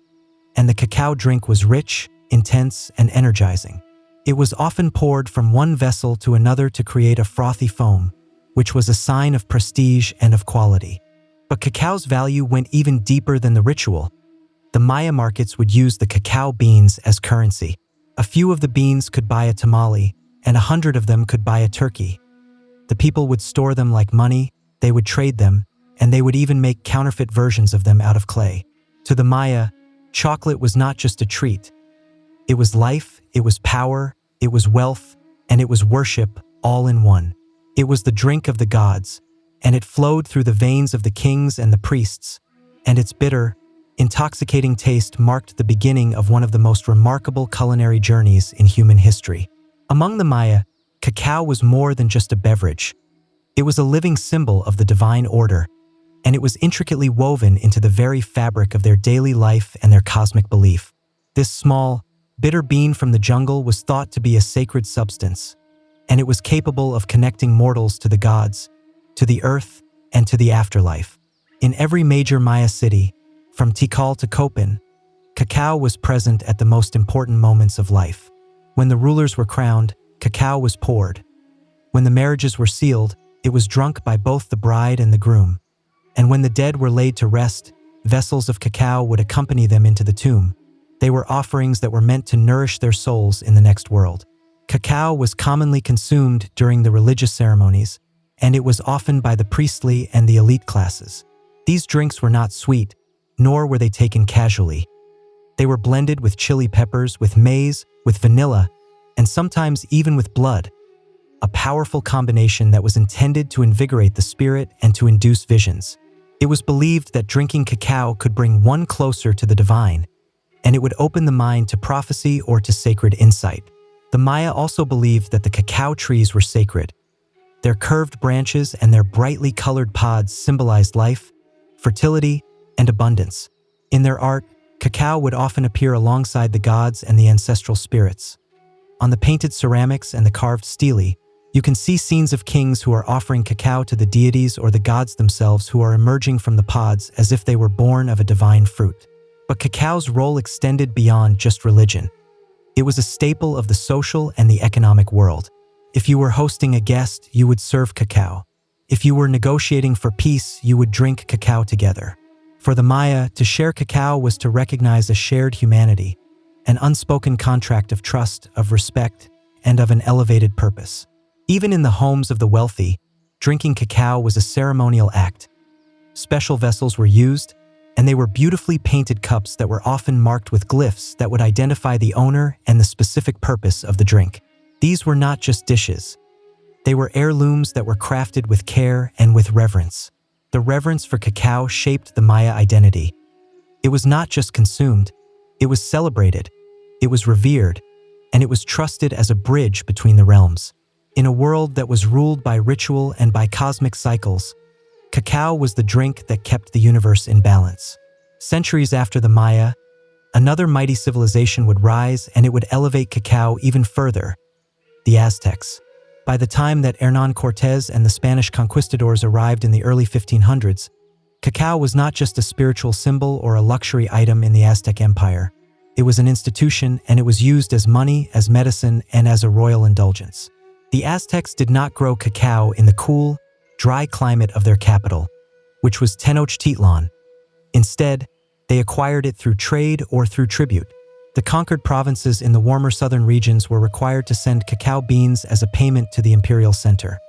and the cacao drink was rich, intense, and energizing. It was often poured from one vessel to another to create a frothy foam, which was a sign of prestige and of quality. But cacao's value went even deeper than the ritual. The Maya markets would use the cacao beans as currency. A few of the beans could buy a tamale, and 100 of them could buy a turkey. The people would store them like money, they would trade them, and they would even make counterfeit versions of them out of clay. To the Maya, chocolate was not just a treat. It was life, it was power, it was wealth, and it was worship, all in one. It was the drink of the gods, and it flowed through the veins of the kings and the priests, and its bitter, intoxicating taste marked the beginning of one of the most remarkable culinary journeys in human history. Among the Maya, cacao was more than just a beverage. It was a living symbol of the divine order, and it was intricately woven into the very fabric of their daily life and their cosmic belief. This small, bitter bean from the jungle was thought to be a sacred substance, and it was capable of connecting mortals to the gods, to the earth, and to the afterlife. In every major Maya city, from Tikal to Copan, cacao was present at the most important moments of life. When the rulers were crowned, cacao was poured. When the marriages were sealed, it was drunk by both the bride and the groom. And when the dead were laid to rest, vessels of cacao would accompany them into the tomb. They were offerings that were meant to nourish their souls in the next world. Cacao was commonly consumed during the religious ceremonies, and it was often by the priestly and the elite classes. These drinks were not sweet, nor were they taken casually. They were blended with chili peppers, with maize, with vanilla, and sometimes even with blood, a powerful combination that was intended to invigorate the spirit and to induce visions. It was believed that drinking cacao could bring one closer to the divine, and it would open the mind to prophecy or to sacred insight. The Maya also believed that the cacao trees were sacred. Their curved branches and their brightly colored pods symbolized life, fertility, and abundance. In their art, cacao would often appear alongside the gods and the ancestral spirits. On the painted ceramics and the carved stele, you can see scenes of kings who are offering cacao to the deities or the gods themselves who are emerging from the pods as if they were born of a divine fruit. But cacao's role extended beyond just religion. It was a staple of the social and the economic world. If you were hosting a guest, you would serve cacao. If you were negotiating for peace, you would drink cacao together. For the Maya, to share cacao was to recognize a shared humanity, an unspoken contract of trust, of respect, and of an elevated purpose. Even in the homes of the wealthy, drinking cacao was a ceremonial act. Special vessels were used, and they were beautifully painted cups that were often marked with glyphs that would identify the owner and the specific purpose of the drink. These were not just dishes. They were heirlooms that were crafted with care and with reverence. The reverence for cacao shaped the Maya identity. It was not just consumed, it was celebrated, it was revered, and it was trusted as a bridge between the realms. In a world that was ruled by ritual and by cosmic cycles, cacao was the drink that kept the universe in balance. Centuries after the Maya, another mighty civilization would rise, and it would elevate cacao even further: the Aztecs. By the time that Hernán Cortés and the Spanish conquistadors arrived in the early 1500s, cacao was not just a spiritual symbol or a luxury item in the Aztec Empire. It was an institution, and it was used as money, as medicine, and as a royal indulgence. The Aztecs did not grow cacao in the cool, dry climate of their capital, which was Tenochtitlan. Instead, they acquired it through trade or through tribute. The conquered provinces in the warmer southern regions were required to send cacao beans as a payment to the imperial center.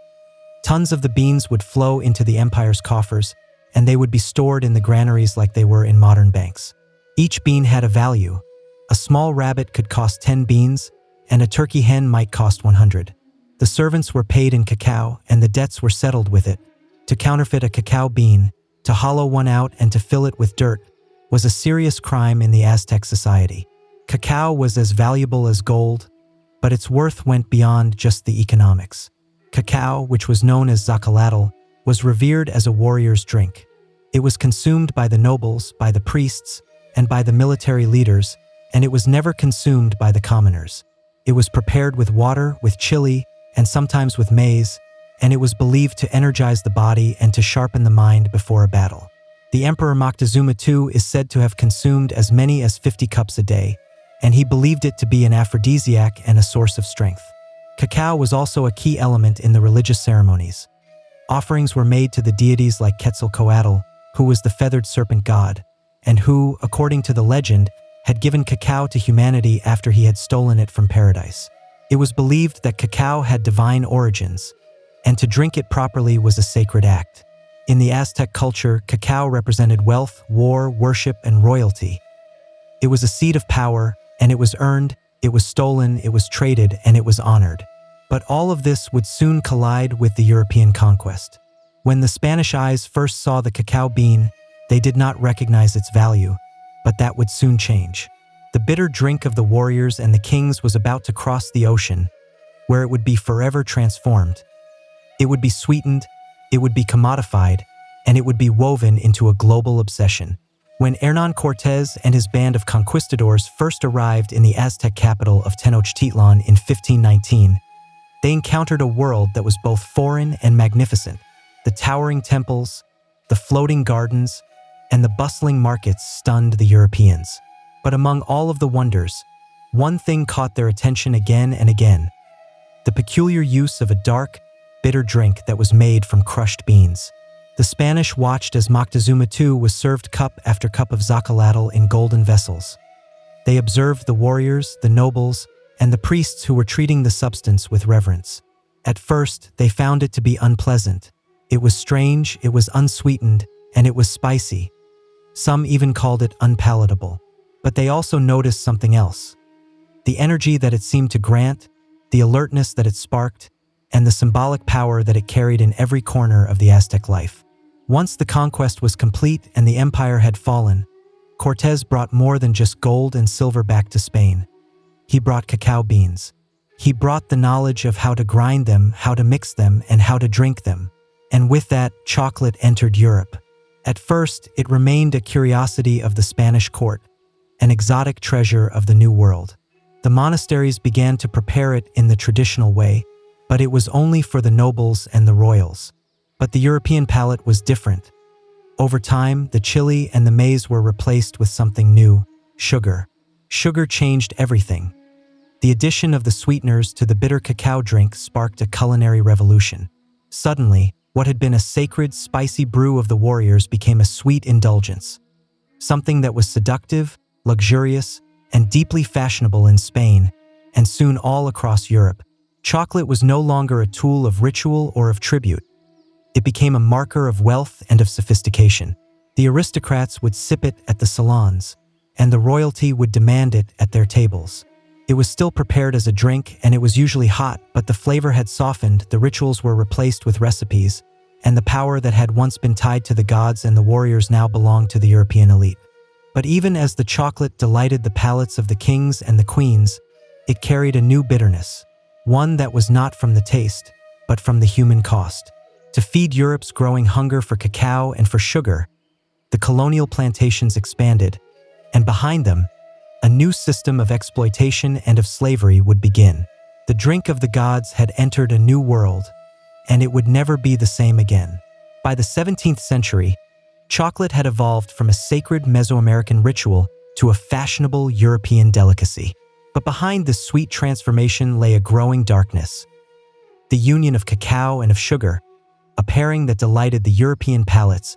Tons of the beans would flow into the empire's coffers, and they would be stored in the granaries like they were in modern banks. Each bean had a value. A small rabbit could cost 10 beans, and a turkey hen might cost 100. The servants were paid in cacao, and the debts were settled with it. To counterfeit a cacao bean, to hollow one out and to fill it with dirt, was a serious crime in the Aztec society. Cacao was as valuable as gold, but its worth went beyond just the economics. Cacao, which was known as zacalatl, was revered as a warrior's drink. It was consumed by the nobles, by the priests, and by the military leaders, and it was never consumed by the commoners. It was prepared with water, with chili, and sometimes with maize, and it was believed to energize the body and to sharpen the mind before a battle. The Emperor Moctezuma II is said to have consumed as many as 50 cups a day, and he believed it to be an aphrodisiac and a source of strength. Cacao was also a key element in the religious ceremonies. Offerings were made to the deities like Quetzalcoatl, who was the feathered serpent god, and who, according to the legend, had given cacao to humanity after he had stolen it from paradise. It was believed that cacao had divine origins, and to drink it properly was a sacred act. In the Aztec culture, cacao represented wealth, war, worship, and royalty. It was a seed of power, and it was earned, it was stolen, it was traded, and it was honored. But all of this would soon collide with the European conquest. When the Spanish eyes first saw the cacao bean, they did not recognize its value, but that would soon change. The bitter drink of the warriors and the kings was about to cross the ocean, where it would be forever transformed. It would be sweetened, it would be commodified, and it would be woven into a global obsession. When Hernán Cortés and his band of conquistadors first arrived in the Aztec capital of Tenochtitlan in 1519, they encountered a world that was both foreign and magnificent. The towering temples, the floating gardens, and the bustling markets stunned the Europeans. But among all of the wonders, one thing caught their attention again and again: the peculiar use of a dark, bitter drink that was made from crushed beans. The Spanish watched as Moctezuma II was served cup after cup of zacalatl in golden vessels. They observed the warriors, the nobles, and the priests who were treating the substance with reverence. At first, they found it to be unpleasant. It was strange, it was unsweetened, and it was spicy. Some even called it unpalatable. But they also noticed something else: the energy that it seemed to grant, the alertness that it sparked, and the symbolic power that it carried in every corner of the Aztec life. Once the conquest was complete and the empire had fallen, Cortés brought more than just gold and silver back to Spain. He brought cacao beans. He brought the knowledge of how to grind them, how to mix them, and how to drink them. And with that, chocolate entered Europe. At first, it remained a curiosity of the Spanish court, an exotic treasure of the New World. The monasteries began to prepare it in the traditional way, but it was only for the nobles and the royals. But the European palate was different. Over time, the chili and the maize were replaced with something new: sugar. Sugar changed everything. The addition of the sweeteners to the bitter cacao drink sparked a culinary revolution. Suddenly, what had been a sacred, spicy brew of the warriors became a sweet indulgence. Something that was seductive, luxurious, and deeply fashionable in Spain, and soon all across Europe. Chocolate was no longer a tool of ritual or of tribute. It became a marker of wealth and of sophistication. The aristocrats would sip it at the salons, and the royalty would demand it at their tables. It was still prepared as a drink, and it was usually hot, but the flavor had softened, the rituals were replaced with recipes, and the power that had once been tied to the gods and the warriors now belonged to the European elite. But even as the chocolate delighted the palates of the kings and the queens, it carried a new bitterness, one that was not from the taste, but from the human cost. To feed Europe's growing hunger for cacao and for sugar, the colonial plantations expanded, and behind them, a new system of exploitation and of slavery would begin. The drink of the gods had entered a new world, and it would never be the same again. By the 17th century, chocolate had evolved from a sacred Mesoamerican ritual to a fashionable European delicacy. But behind this sweet transformation lay a growing darkness: the union of cacao and of sugar, a pairing that delighted the European palates,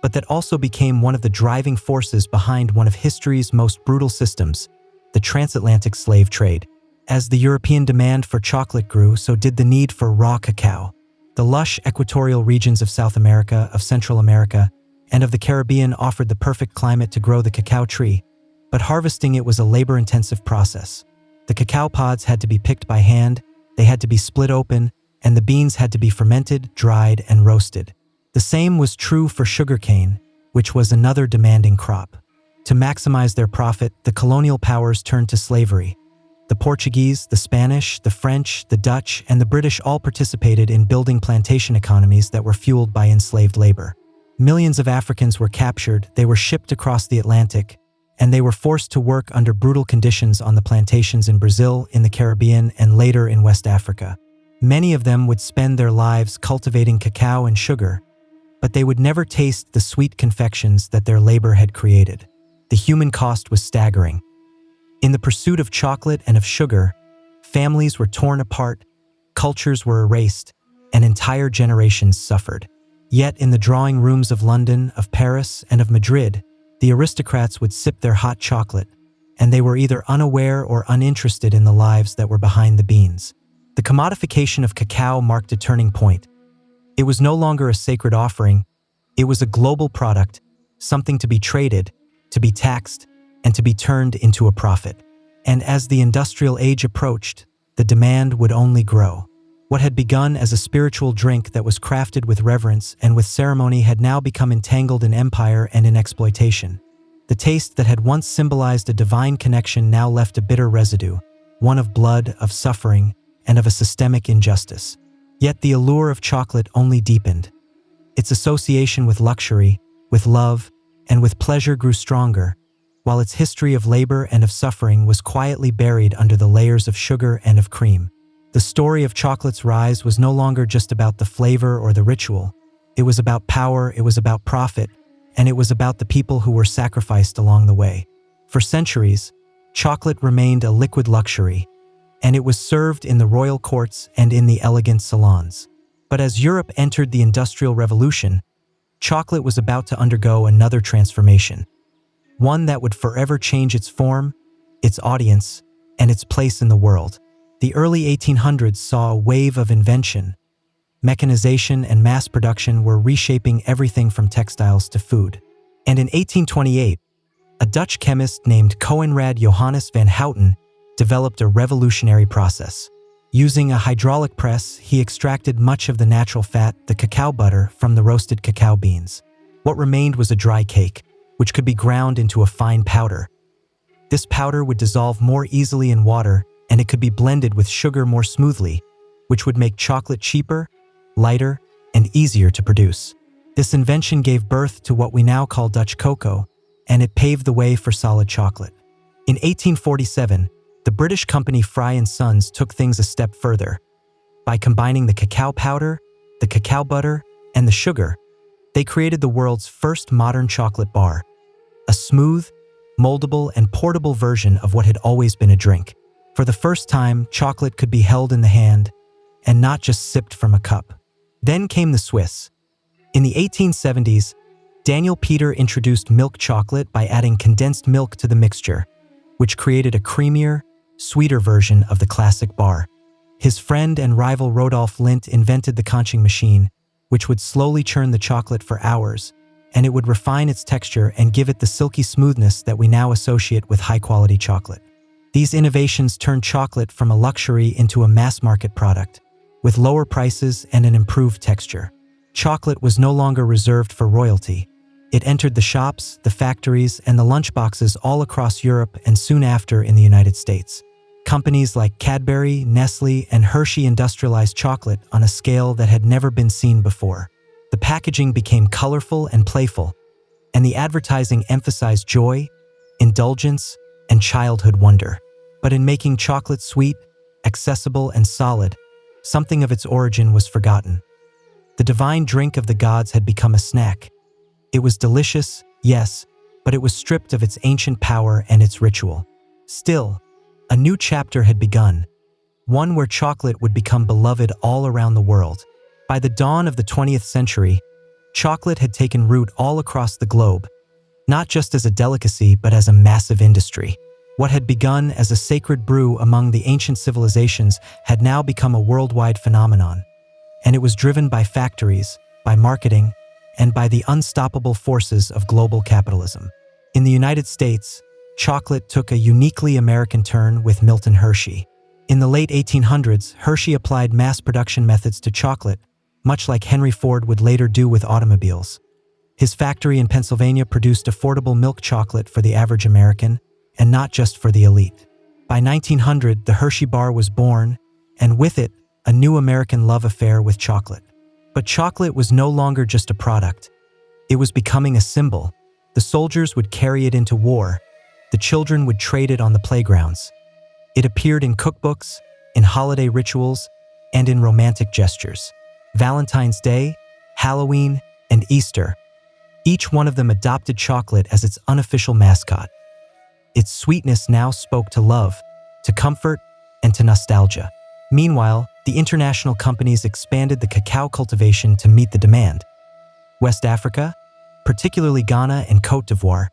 but that also became one of the driving forces behind one of history's most brutal systems, the transatlantic slave trade. As the European demand for chocolate grew, so did the need for raw cacao. The lush equatorial regions of South America, of Central America, and of the Caribbean offered the perfect climate to grow the cacao tree, but harvesting it was a labor-intensive process. The cacao pods had to be picked by hand, they had to be split open, and the beans had to be fermented, dried, and roasted. The same was true for sugarcane, which was another demanding crop. To maximize their profit, the colonial powers turned to slavery. The Portuguese, the Spanish, the French, the Dutch, and the British all participated in building plantation economies that were fueled by enslaved labor. Millions of Africans were captured, they were shipped across the Atlantic, and they were forced to work under brutal conditions on the plantations in Brazil, in the Caribbean, and later in West Africa. Many of them would spend their lives cultivating cacao and sugar, but they would never taste the sweet confections that their labor had created. The human cost was staggering. In the pursuit of chocolate and of sugar, families were torn apart, cultures were erased, and entire generations suffered. Yet in the drawing rooms of London, of Paris, and of Madrid, the aristocrats would sip their hot chocolate, and they were either unaware or uninterested in the lives that were behind the beans. The commodification of cacao marked a turning point. It was no longer a sacred offering, it was a global product, something to be traded, to be taxed, and to be turned into a profit. And as the industrial age approached, the demand would only grow. What had begun as a spiritual drink that was crafted with reverence and with ceremony had now become entangled in empire and in exploitation. The taste that had once symbolized a divine connection now left a bitter residue, one of blood, of suffering, and of a systemic injustice. Yet the allure of chocolate only deepened. Its association with luxury, with love, and with pleasure grew stronger, while its history of labor and of suffering was quietly buried under the layers of sugar and of cream. The story of chocolate's rise was no longer just about the flavor or the ritual. It was about power, it was about profit, and it was about the people who were sacrificed along the way. For centuries, chocolate remained a liquid luxury, and it was served in the royal courts and in the elegant salons. But as Europe entered the Industrial Revolution, chocolate was about to undergo another transformation, one that would forever change its form, its audience, and its place in the world. The early 1800s saw a wave of invention. Mechanization and mass production were reshaping everything from textiles to food. And in 1828, a Dutch chemist named Coenraad Johannes van Houten developed a revolutionary process. Using a hydraulic press, he extracted much of the natural fat, the cacao butter, from the roasted cacao beans. What remained was a dry cake, which could be ground into a fine powder. This powder would dissolve more easily in water, and it could be blended with sugar more smoothly, which would make chocolate cheaper, lighter, and easier to produce. This invention gave birth to what we now call Dutch cocoa, and it paved the way for solid chocolate. In 1847, the British company Fry & Sons took things a step further. By combining the cacao powder, the cacao butter, and the sugar, they created the world's first modern chocolate bar, a smooth, moldable, and portable version of what had always been a drink. For the first time, chocolate could be held in the hand, and not just sipped from a cup. Then came the Swiss. In the 1870s, Daniel Peter introduced milk chocolate by adding condensed milk to the mixture, which created a creamier, sweeter version of the classic bar. His friend and rival Rodolphe Lindt invented the conching machine, which would slowly churn the chocolate for hours, and it would refine its texture and give it the silky smoothness that we now associate with high-quality chocolate. These innovations turned chocolate from a luxury into a mass-market product, with lower prices and an improved texture. Chocolate was no longer reserved for royalty. It entered the shops, the factories, and the lunchboxes all across Europe and soon after in the United States. Companies like Cadbury, Nestle, and Hershey industrialized chocolate on a scale that had never been seen before. The packaging became colorful and playful, and the advertising emphasized joy, indulgence, and childhood wonder. But in making chocolate sweet, accessible, and solid, something of its origin was forgotten. The divine drink of the gods had become a snack. It was delicious, yes, but it was stripped of its ancient power and its ritual. Still, a new chapter had begun, one where chocolate would become beloved all around the world. By the dawn of the 20th century, chocolate had taken root all across the globe, not just as a delicacy but as a massive industry. What had begun as a sacred brew among the ancient civilizations had now become a worldwide phenomenon, and it was driven by factories, by marketing, and by the unstoppable forces of global capitalism. In the United States, chocolate took a uniquely American turn with Milton Hershey. In the late 1800s, Hershey applied mass production methods to chocolate, much like Henry Ford would later do with automobiles. His factory in Pennsylvania produced affordable milk chocolate for the average American, and not just for the elite. By 1900, the Hershey bar was born, and with it, a new American love affair with chocolate. But chocolate was no longer just a product. It was becoming a symbol. The soldiers would carry it into war. The children would trade it on the playgrounds. It appeared in cookbooks, in holiday rituals, and in romantic gestures. Valentine's Day, Halloween, and Easter. Each one of them adopted chocolate as its unofficial mascot. Its sweetness now spoke to love, to comfort, and to nostalgia. Meanwhile, the international companies expanded the cacao cultivation to meet the demand. West Africa, particularly Ghana and Côte d'Ivoire,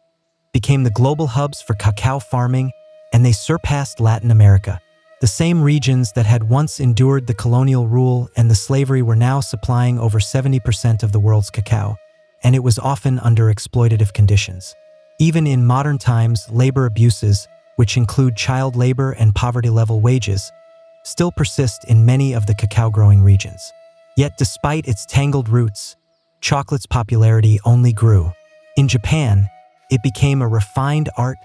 became the global hubs for cacao farming, and they surpassed Latin America. The same regions that had once endured the colonial rule and the slavery were now supplying over 70% of the world's cacao, and it was often under exploitative conditions. Even in modern times, labor abuses, which include child labor and poverty-level wages, still persist in many of the cacao-growing regions. Yet despite its tangled roots, chocolate's popularity only grew. In Japan, it became a refined art.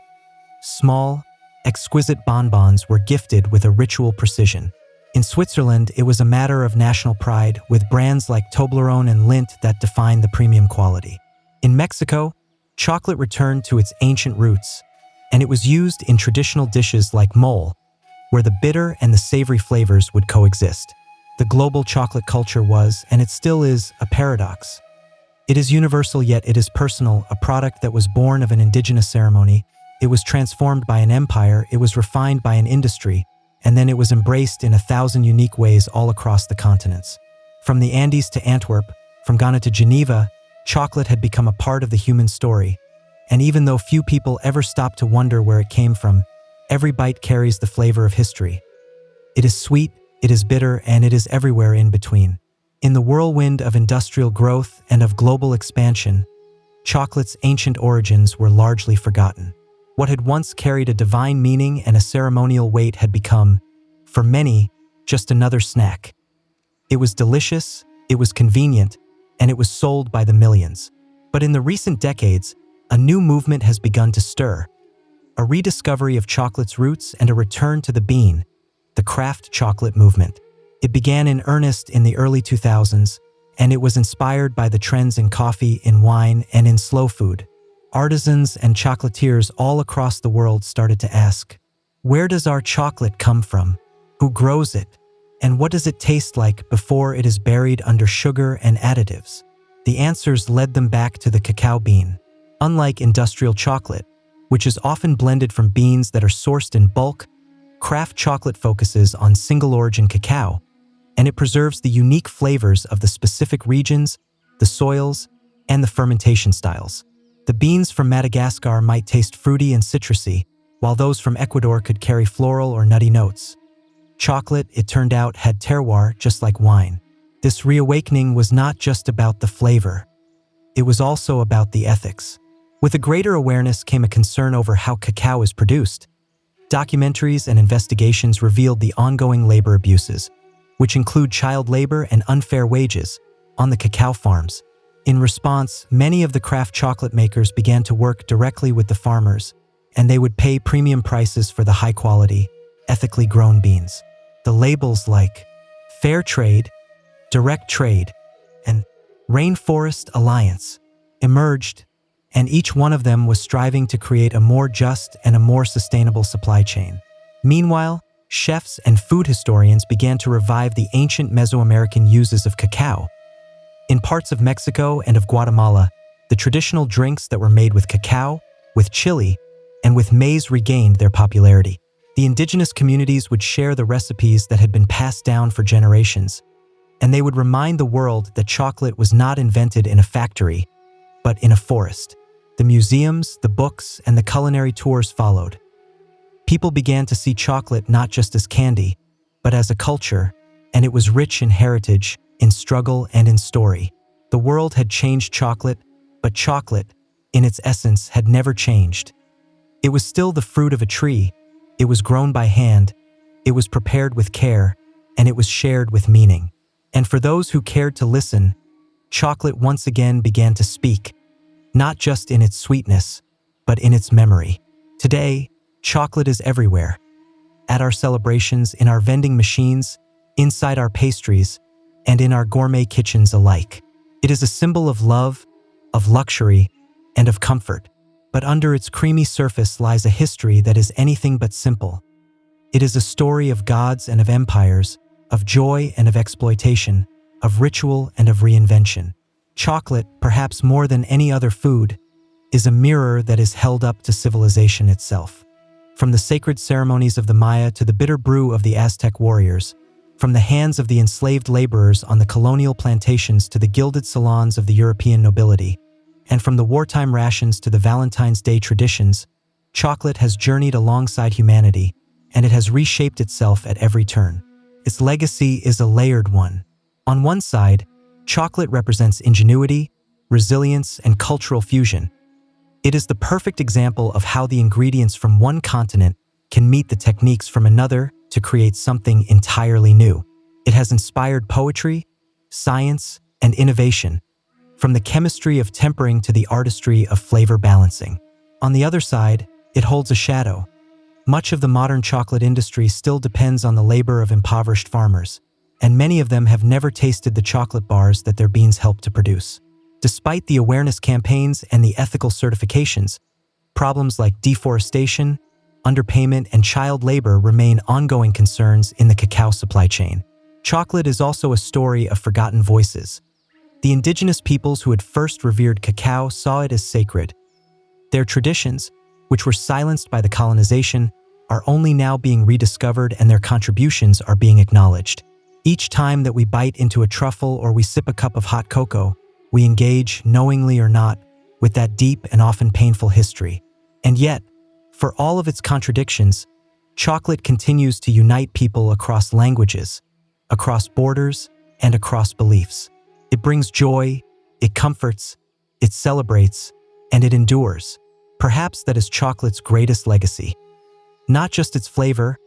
Small, exquisite bonbons were gifted with a ritual precision. In Switzerland, it was a matter of national pride, with brands like Toblerone and Lindt that defined the premium quality. In Mexico, chocolate returned to its ancient roots, and it was used in traditional dishes like mole, where the bitter and the savory flavors would coexist. The global chocolate culture was, and it still is, a paradox. It is universal, yet it is personal, a product that was born of an indigenous ceremony. It was transformed by an empire, it was refined by an industry, and then it was embraced in 1,000 unique ways all across the continents. From the Andes to Antwerp, from Ghana to Geneva, chocolate had become a part of the human story. And even though few people ever stopped to wonder where it came from, every bite carries the flavor of history. It is sweet, it is bitter, and it is everywhere in between. In the whirlwind of industrial growth and of global expansion, chocolate's ancient origins were largely forgotten. What had once carried a divine meaning and a ceremonial weight had become, for many, just another snack. It was delicious, it was convenient, and it was sold by the millions. But in the recent decades, a new movement has begun to stir. A rediscovery of chocolate's roots and a return to the bean, the craft chocolate movement. It began in earnest in the early 2000s, and it was inspired by the trends in coffee, in wine, and in slow food. Artisans and chocolatiers all across the world started to ask, where does our chocolate come from? Who grows it? And what does it taste like before it is buried under sugar and additives? The answers led them back to the cacao bean. Unlike industrial chocolate, which is often blended from beans that are sourced in bulk, craft chocolate focuses on single-origin cacao, and it preserves the unique flavors of the specific regions, the soils, and the fermentation styles. The beans from Madagascar might taste fruity and citrusy, while those from Ecuador could carry floral or nutty notes. Chocolate, it turned out, had terroir just like wine. This reawakening was not just about the flavor. It was also about the ethics. With a greater awareness came a concern over how cacao is produced. Documentaries and investigations revealed the ongoing labor abuses, which include child labor and unfair wages, on the cacao farms. In response, many of the craft chocolate makers began to work directly with the farmers, and they would pay premium prices for the high-quality, ethically grown beans. The labels like Fair Trade, Direct Trade, and Rainforest Alliance emerged, and each one of them was striving to create a more just and a more sustainable supply chain. Meanwhile, chefs and food historians began to revive the ancient Mesoamerican uses of cacao. In parts of Mexico and of Guatemala, the traditional drinks that were made with cacao, with chili, and with maize regained their popularity. The indigenous communities would share the recipes that had been passed down for generations, and they would remind the world that chocolate was not invented in a factory, but in a forest. The museums, the books, and the culinary tours followed. People began to see chocolate not just as candy, but as a culture, and it was rich in heritage, in struggle, and in story. The world had changed chocolate, but chocolate, in its essence, had never changed. It was still the fruit of a tree. It was grown by hand. It was prepared with care, and it was shared with meaning. And for those who cared to listen, chocolate once again began to speak, not just in its sweetness, but in its memory. Today, chocolate is everywhere. at our celebrations, in our vending machines, inside our pastries, and in our gourmet kitchens alike. It is a symbol of love, of luxury, and of comfort. But under its creamy surface lies a history that is anything but simple. It is a story of gods and of empires, of joy and of exploitation, of ritual and of reinvention. Chocolate, perhaps more than any other food, is a mirror that is held up to civilization itself. From the sacred ceremonies of the Maya to the bitter brew of the Aztec warriors, from the hands of the enslaved laborers on the colonial plantations to the gilded salons of the European nobility, and from the wartime rations to the Valentine's Day traditions, chocolate has journeyed alongside humanity, and it has reshaped itself at every turn. Its legacy is a layered one. On one side, chocolate represents ingenuity, resilience, and cultural fusion. It is the perfect example of how the ingredients from one continent can meet the techniques from another to create something entirely new. It has inspired poetry, science, and innovation, from the chemistry of tempering to the artistry of flavor balancing. On the other side, it holds a shadow. Much of the modern chocolate industry still depends on the labor of impoverished farmers, and many of them have never tasted the chocolate bars that their beans help to produce. Despite the awareness campaigns and the ethical certifications, problems like deforestation, underpayment, and child labor remain ongoing concerns in the cacao supply chain. Chocolate is also a story of forgotten voices. The indigenous peoples who had first revered cacao saw it as sacred. Their traditions, which were silenced by the colonization, are only now being rediscovered, and their contributions are being acknowledged. Each time that we bite into a truffle or we sip a cup of hot cocoa, we engage, knowingly or not, with that deep and often painful history. And yet, for all of its contradictions, chocolate continues to unite people across languages, across borders, and across beliefs. It brings joy, it comforts, it celebrates, and it endures. Perhaps that is chocolate's greatest legacy. Not just its flavor,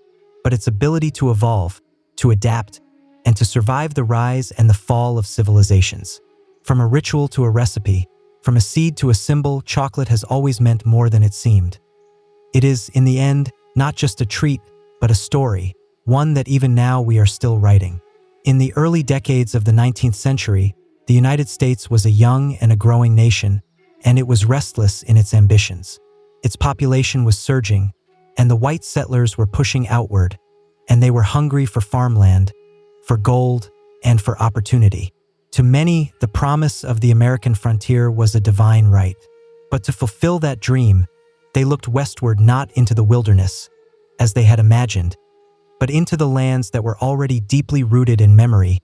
but its ability to evolve, to adapt, and to survive the rise and the fall of civilizations. From a ritual to a recipe, from a seed to a symbol, chocolate has always meant more than it seemed. It is, in the end, not just a treat, but a story, one that even now we are still writing. In the early decades of the 19th century, the United States was a young and a growing nation, and it was restless in its ambitions. Its population was surging, and the white settlers were pushing outward, and they were hungry for farmland, for gold, and for opportunity. To many, the promise of the American frontier was a divine right. But to fulfill that dream, they looked westward, not into the wilderness, as they had imagined, but into the lands that were already deeply rooted in memory,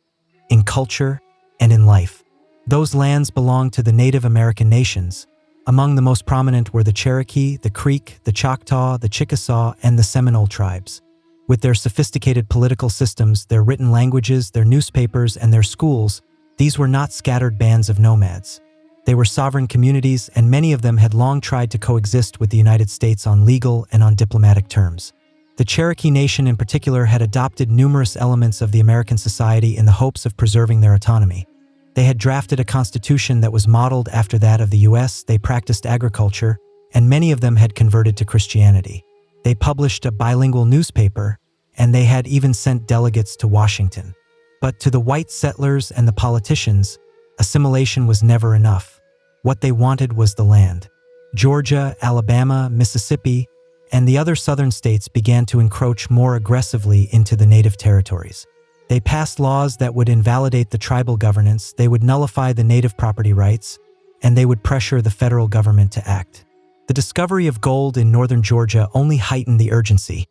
in culture, and in life. Those lands belonged to the Native American nations. Among the most prominent were the Cherokee, the Creek, the Choctaw, the Chickasaw, and the Seminole tribes. With their sophisticated political systems, their written languages, their newspapers, and their schools, these were not scattered bands of nomads. They were sovereign communities, and many of them had long tried to coexist with the United States on legal and on diplomatic terms. The Cherokee Nation in particular had adopted numerous elements of the American society in the hopes of preserving their autonomy. They had drafted a constitution that was modeled after that of the U.S., they practiced agriculture, and many of them had converted to Christianity. They published a bilingual newspaper, and they had even sent delegates to Washington. But to the white settlers and the politicians, assimilation was never enough. What they wanted was the land. Georgia, Alabama, Mississippi, and the other southern states began to encroach more aggressively into the native territories. They passed laws that would invalidate the tribal governance, they would nullify the native property rights, and they would pressure the federal government to act. The discovery of gold in northern Georgia only heightened the urgency.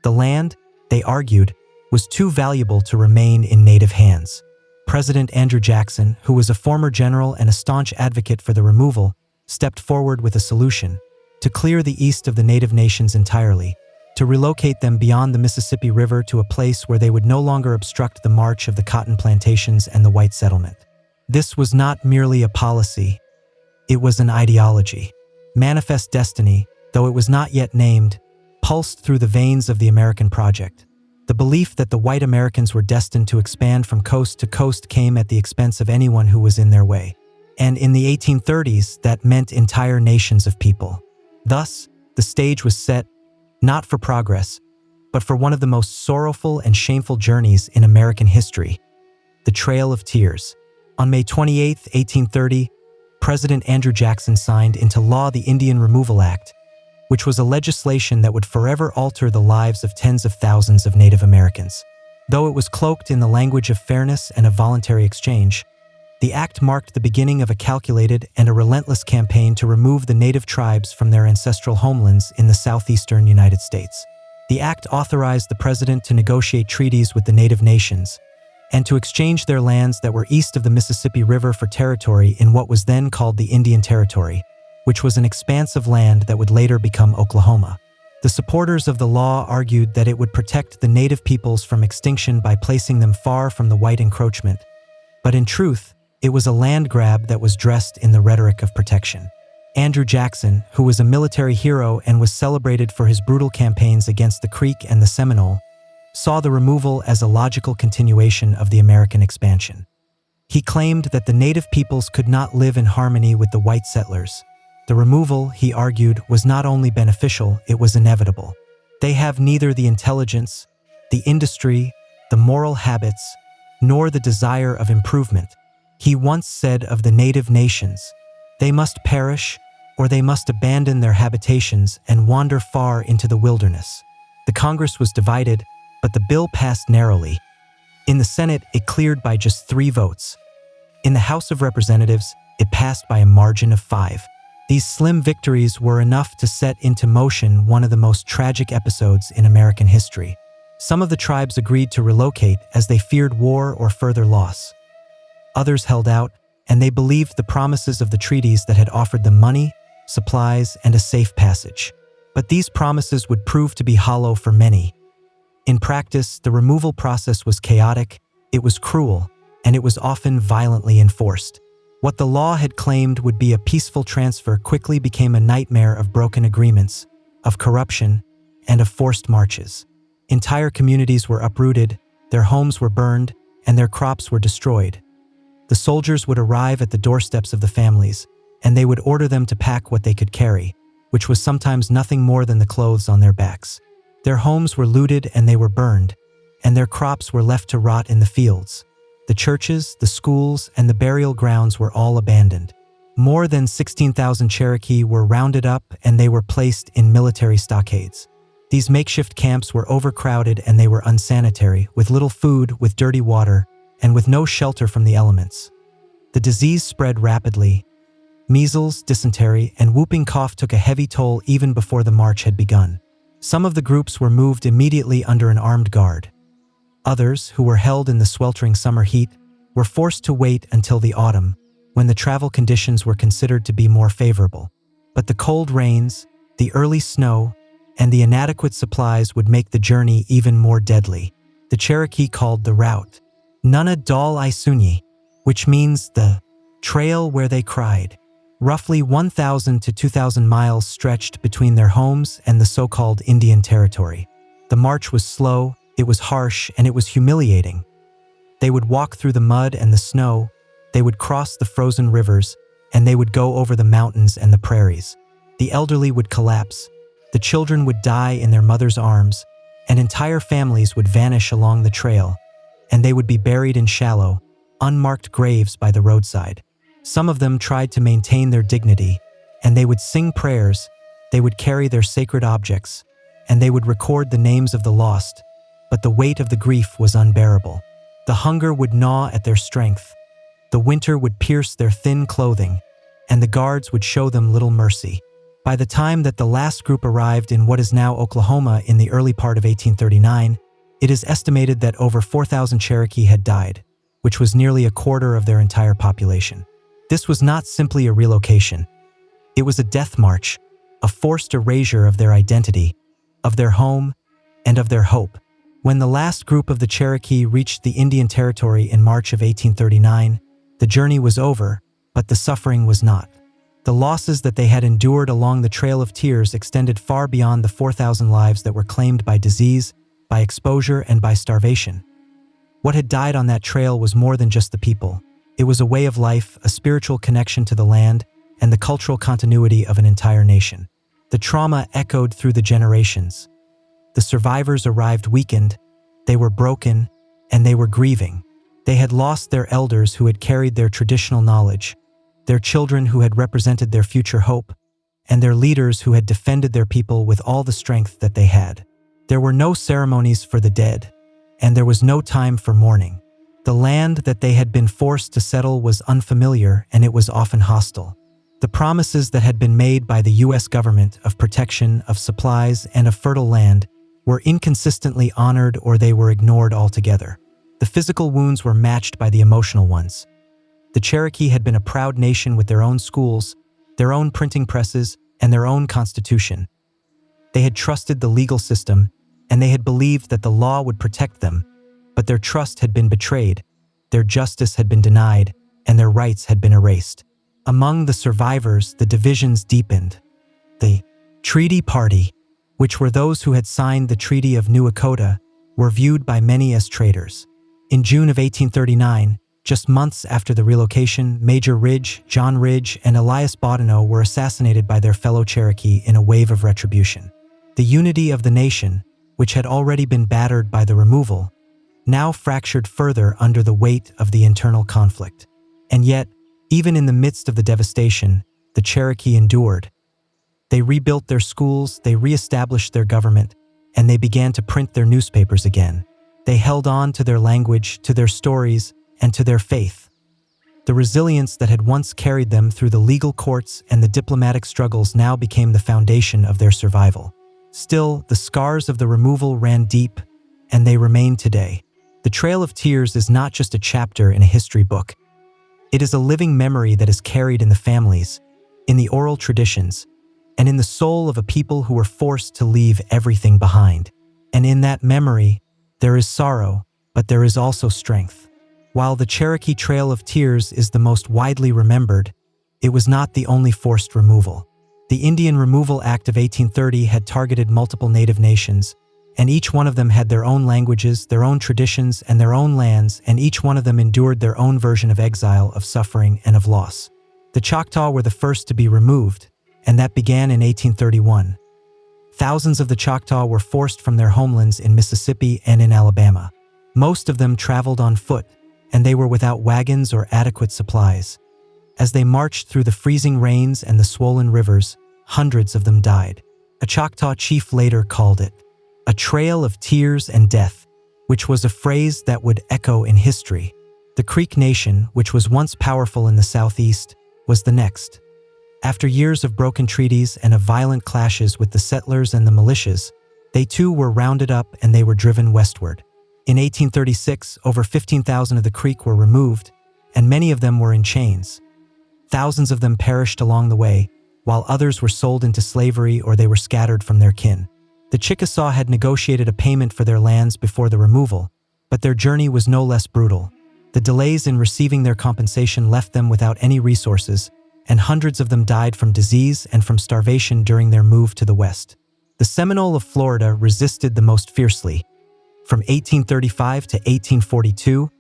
The land, they argued, was too valuable to remain in native hands. President Andrew Jackson, who was a former general and a staunch advocate for the removal, stepped forward with a solution: to clear the east of the native nations entirely, to relocate them beyond the Mississippi River to a place where they would no longer obstruct the march of the cotton plantations and the white settlement. This was not merely a policy, it was an ideology. Manifest Destiny, though it was not yet named, pulsed through the veins of the American project. The belief that the white Americans were destined to expand from coast to coast came at the expense of anyone who was in their way. And in the 1830s, that meant entire nations of people. Thus, the stage was set, not for progress, but for one of the most sorrowful and shameful journeys in American history, the Trail of Tears. On May 28, 1830, President Andrew Jackson signed into law the Indian Removal Act, which was a legislation that would forever alter the lives of tens of thousands of Native Americans. Though it was cloaked in the language of fairness and of voluntary exchange, the act marked the beginning of a calculated and a relentless campaign to remove the native tribes from their ancestral homelands in the southeastern United States. The act authorized the president to negotiate treaties with the native nations and to exchange their lands that were east of the Mississippi River for territory in what was then called the Indian Territory, which was an expanse of land that would later become Oklahoma. The supporters of the law argued that it would protect the native peoples from extinction by placing them far from the white encroachment. But in truth, it was a land grab that was dressed in the rhetoric of protection. Andrew Jackson, who was a military hero and was celebrated for his brutal campaigns against the Creek and the Seminole, saw the removal as a logical continuation of the American expansion. He claimed that the native peoples could not live in harmony with the white settlers. The removal, he argued, was not only beneficial, it was inevitable. They have neither the intelligence, the industry, the moral habits, nor the desire of improvement. He once said of the native nations, "They must perish, or they must abandon their habitations and wander far into the wilderness." The Congress was divided, but the bill passed narrowly. In the Senate, it cleared by just 3 votes. In the House of Representatives, it passed by a margin of 5. These slim victories were enough to set into motion one of the most tragic episodes in American history. Some of the tribes agreed to relocate as they feared war or further loss. Others held out, and they believed the promises of the treaties that had offered them money, supplies, and a safe passage. But these promises would prove to be hollow for many. In practice, the removal process was chaotic, it was cruel, and it was often violently enforced. What the law had claimed would be a peaceful transfer quickly became a nightmare of broken agreements, of corruption, and of forced marches. Entire communities were uprooted, their homes were burned, and their crops were destroyed. The soldiers would arrive at the doorsteps of the families, and they would order them to pack what they could carry, which was sometimes nothing more than the clothes on their backs. Their homes were looted and they were burned, and their crops were left to rot in the fields. The churches, the schools, and the burial grounds were all abandoned. More than 16,000 Cherokee were rounded up and they were placed in military stockades. These makeshift camps were overcrowded and they were unsanitary, with little food, with dirty water, and with no shelter from the elements. The disease spread rapidly. Measles, dysentery, and whooping cough took a heavy toll even before the march had begun. Some of the groups were moved immediately under an armed guard. Others, who were held in the sweltering summer heat, were forced to wait until the autumn, when the travel conditions were considered to be more favorable. But the cold rains, the early snow, and the inadequate supplies would make the journey even more deadly. The Cherokee called the route Nunna Dal Isunyi, which means the trail where they cried. Roughly 1,000 to 2,000 miles stretched between their homes and the so-called Indian Territory. The march was slow, it was harsh, and it was humiliating. They would walk through the mud and the snow, they would cross the frozen rivers, and they would go over the mountains and the prairies. The elderly would collapse, the children would die in their mother's arms, and entire families would vanish along the trail, and they would be buried in shallow, unmarked graves by the roadside. Some of them tried to maintain their dignity, and they would sing prayers, they would carry their sacred objects, and they would record the names of the lost, but the weight of the grief was unbearable. The hunger would gnaw at their strength, the winter would pierce their thin clothing, and the guards would show them little mercy. By the time that the last group arrived in what is now Oklahoma in the early part of 1839, it is estimated that over 4,000 Cherokee had died, which was nearly a quarter of their entire population. This was not simply a relocation. It was a death march, a forced erasure of their identity, of their home, and of their hope. When the last group of the Cherokee reached the Indian Territory in March of 1839, the journey was over, but the suffering was not. The losses that they had endured along the Trail of Tears extended far beyond the 4,000 lives that were claimed by disease, by exposure, and by starvation. What had died on that trail was more than just the people. It was a way of life, a spiritual connection to the land, and the cultural continuity of an entire nation. The trauma echoed through the generations. The survivors arrived weakened, they were broken, and they were grieving. They had lost their elders who had carried their traditional knowledge, their children who had represented their future hope, and their leaders who had defended their people with all the strength that they had. There were no ceremonies for the dead, and there was no time for mourning. The land that they had been forced to settle was unfamiliar, and it was often hostile. The promises that had been made by the U.S. government of protection, of supplies, and of fertile land were inconsistently honored, or they were ignored altogether. The physical wounds were matched by the emotional ones. The Cherokee had been a proud nation with their own schools, their own printing presses, and their own constitution. They had trusted the legal system, and they had believed that the law would protect them, but their trust had been betrayed, their justice had been denied, and their rights had been erased. Among the survivors, the divisions deepened. The Treaty Party, which were those who had signed the Treaty of New Echota, were viewed by many as traitors. In June of 1839, just months after the relocation, Major Ridge, John Ridge, and Elias Boudinot were assassinated by their fellow Cherokee in a wave of retribution. The unity of the nation, which had already been battered by the removal, now fractured further under the weight of the internal conflict. And yet, even in the midst of the devastation, the Cherokee endured. They rebuilt their schools, they reestablished their government, and they began to print their newspapers again. They held on to their language, to their stories, and to their faith. The resilience that had once carried them through the legal courts and the diplomatic struggles now became the foundation of their survival. Still, the scars of the removal ran deep, and they remain today. The Trail of Tears is not just a chapter in a history book. It is a living memory that is carried in the families, in the oral traditions, and in the soul of a people who were forced to leave everything behind. And in that memory, there is sorrow, but there is also strength. While the Cherokee Trail of Tears is the most widely remembered, it was not the only forced removal. The Indian Removal Act of 1830 had targeted multiple native nations, and each one of them had their own languages, their own traditions, and their own lands, and each one of them endured their own version of exile, of suffering, and of loss. The Choctaw were the first to be removed, and that began in 1831. Thousands of the Choctaw were forced from their homelands in Mississippi and in Alabama. Most of them traveled on foot, and they were without wagons or adequate supplies. As they marched through the freezing rains and the swollen rivers, hundreds of them died. A Choctaw chief later called it a trail of tears and death, which was a phrase that would echo in history. The Creek Nation, which was once powerful in the southeast, was the next. After years of broken treaties and of violent clashes with the settlers and the militias, they too were rounded up and they were driven westward. In 1836, over 15,000 of the Creek were removed, and many of them were in chains. Thousands of them perished along the way, while others were sold into slavery or they were scattered from their kin. The Chickasaw had negotiated a payment for their lands before the removal, but their journey was no less brutal. The delays in receiving their compensation left them without any resources, and hundreds of them died from disease and from starvation during their move to the west. The Seminole of Florida resisted the most fiercely. From 1835 to 1842,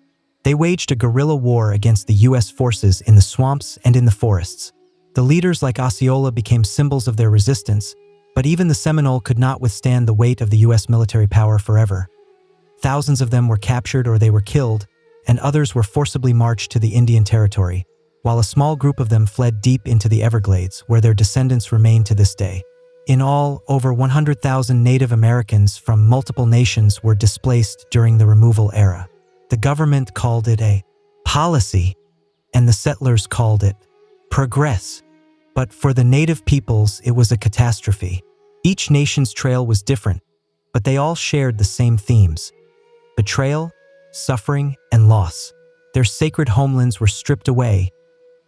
they waged a guerrilla war against the U.S. forces in the swamps and in the forests. The leaders like Osceola became symbols of their resistance, but even the Seminole could not withstand the weight of the U.S. military power forever. Thousands of them were captured or they were killed, and others were forcibly marched to the Indian Territory, while a small group of them fled deep into the Everglades, where their descendants remain to this day. In all, over 100,000 Native Americans from multiple nations were displaced during the removal era. The government called it a policy, and the settlers called it progress. But for the native peoples, it was a catastrophe. Each nation's trail was different, but they all shared the same themes: betrayal, suffering, and loss. Their sacred homelands were stripped away,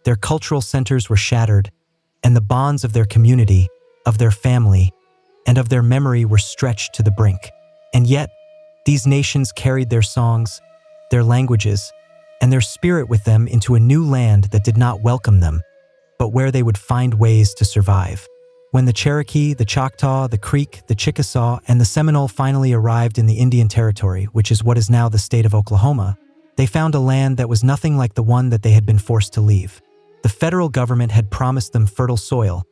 their cultural centers were shattered, and the bonds of their community, of their family, and of their memory were stretched to the brink. And yet, these nations carried their songs, their languages, and their spirit with them into a new land that did not welcome them, but where they would find ways to survive. When the Cherokee, the Choctaw, the Creek, the Chickasaw, and the Seminole finally arrived in the Indian Territory, which is what is now the state of Oklahoma, they found a land that was nothing like the one that they had been forced to leave. The federal government had promised them fertile soil,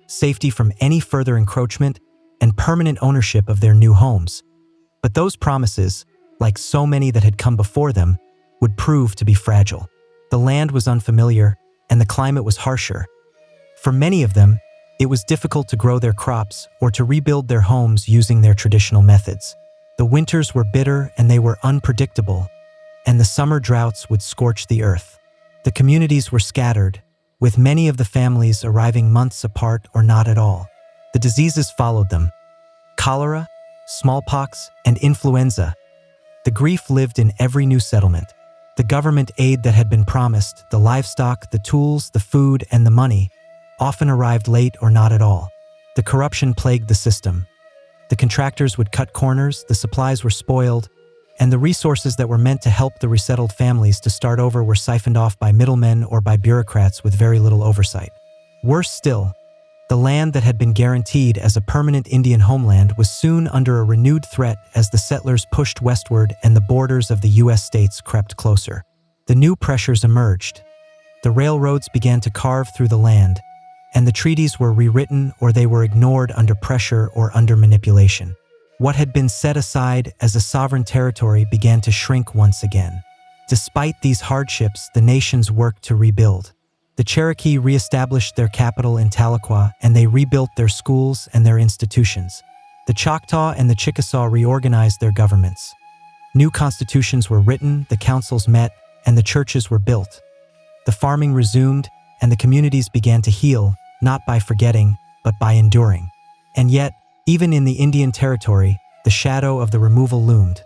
safety from any further encroachment, and permanent ownership of their new homes. But those promises, like so many that had come before them, would prove to be fragile. The land was unfamiliar, and the climate was harsher. For many of them, it was difficult to grow their crops or to rebuild their homes using their traditional methods. The winters were bitter and they were unpredictable, and the summer droughts would scorch the earth. The communities were scattered, with many of the families arriving months apart or not at all. The diseases followed them: cholera, smallpox, and influenza. The grief lived in every new settlement. The government aid that had been promised, the livestock, the tools, the food, and the money, often arrived late or not at all. The corruption plagued the system. The contractors would cut corners, the supplies were spoiled, and the resources that were meant to help the resettled families to start over were siphoned off by middlemen or by bureaucrats with very little oversight. Worse still, the land that had been guaranteed as a permanent Indian homeland was soon under a renewed threat as the settlers pushed westward and the borders of the U.S. states crept closer. The new pressures emerged. The railroads began to carve through the land, and the treaties were rewritten or they were ignored under pressure or under manipulation. What had been set aside as a sovereign territory began to shrink once again. Despite these hardships, the nations worked to rebuild. The Cherokee reestablished their capital in Tahlequah, and they rebuilt their schools and their institutions. The Choctaw and the Chickasaw reorganized their governments. New constitutions were written, the councils met, and the churches were built. The farming resumed, and the communities began to heal, not by forgetting, but by enduring. And yet, even in the Indian Territory, the shadow of the removal loomed.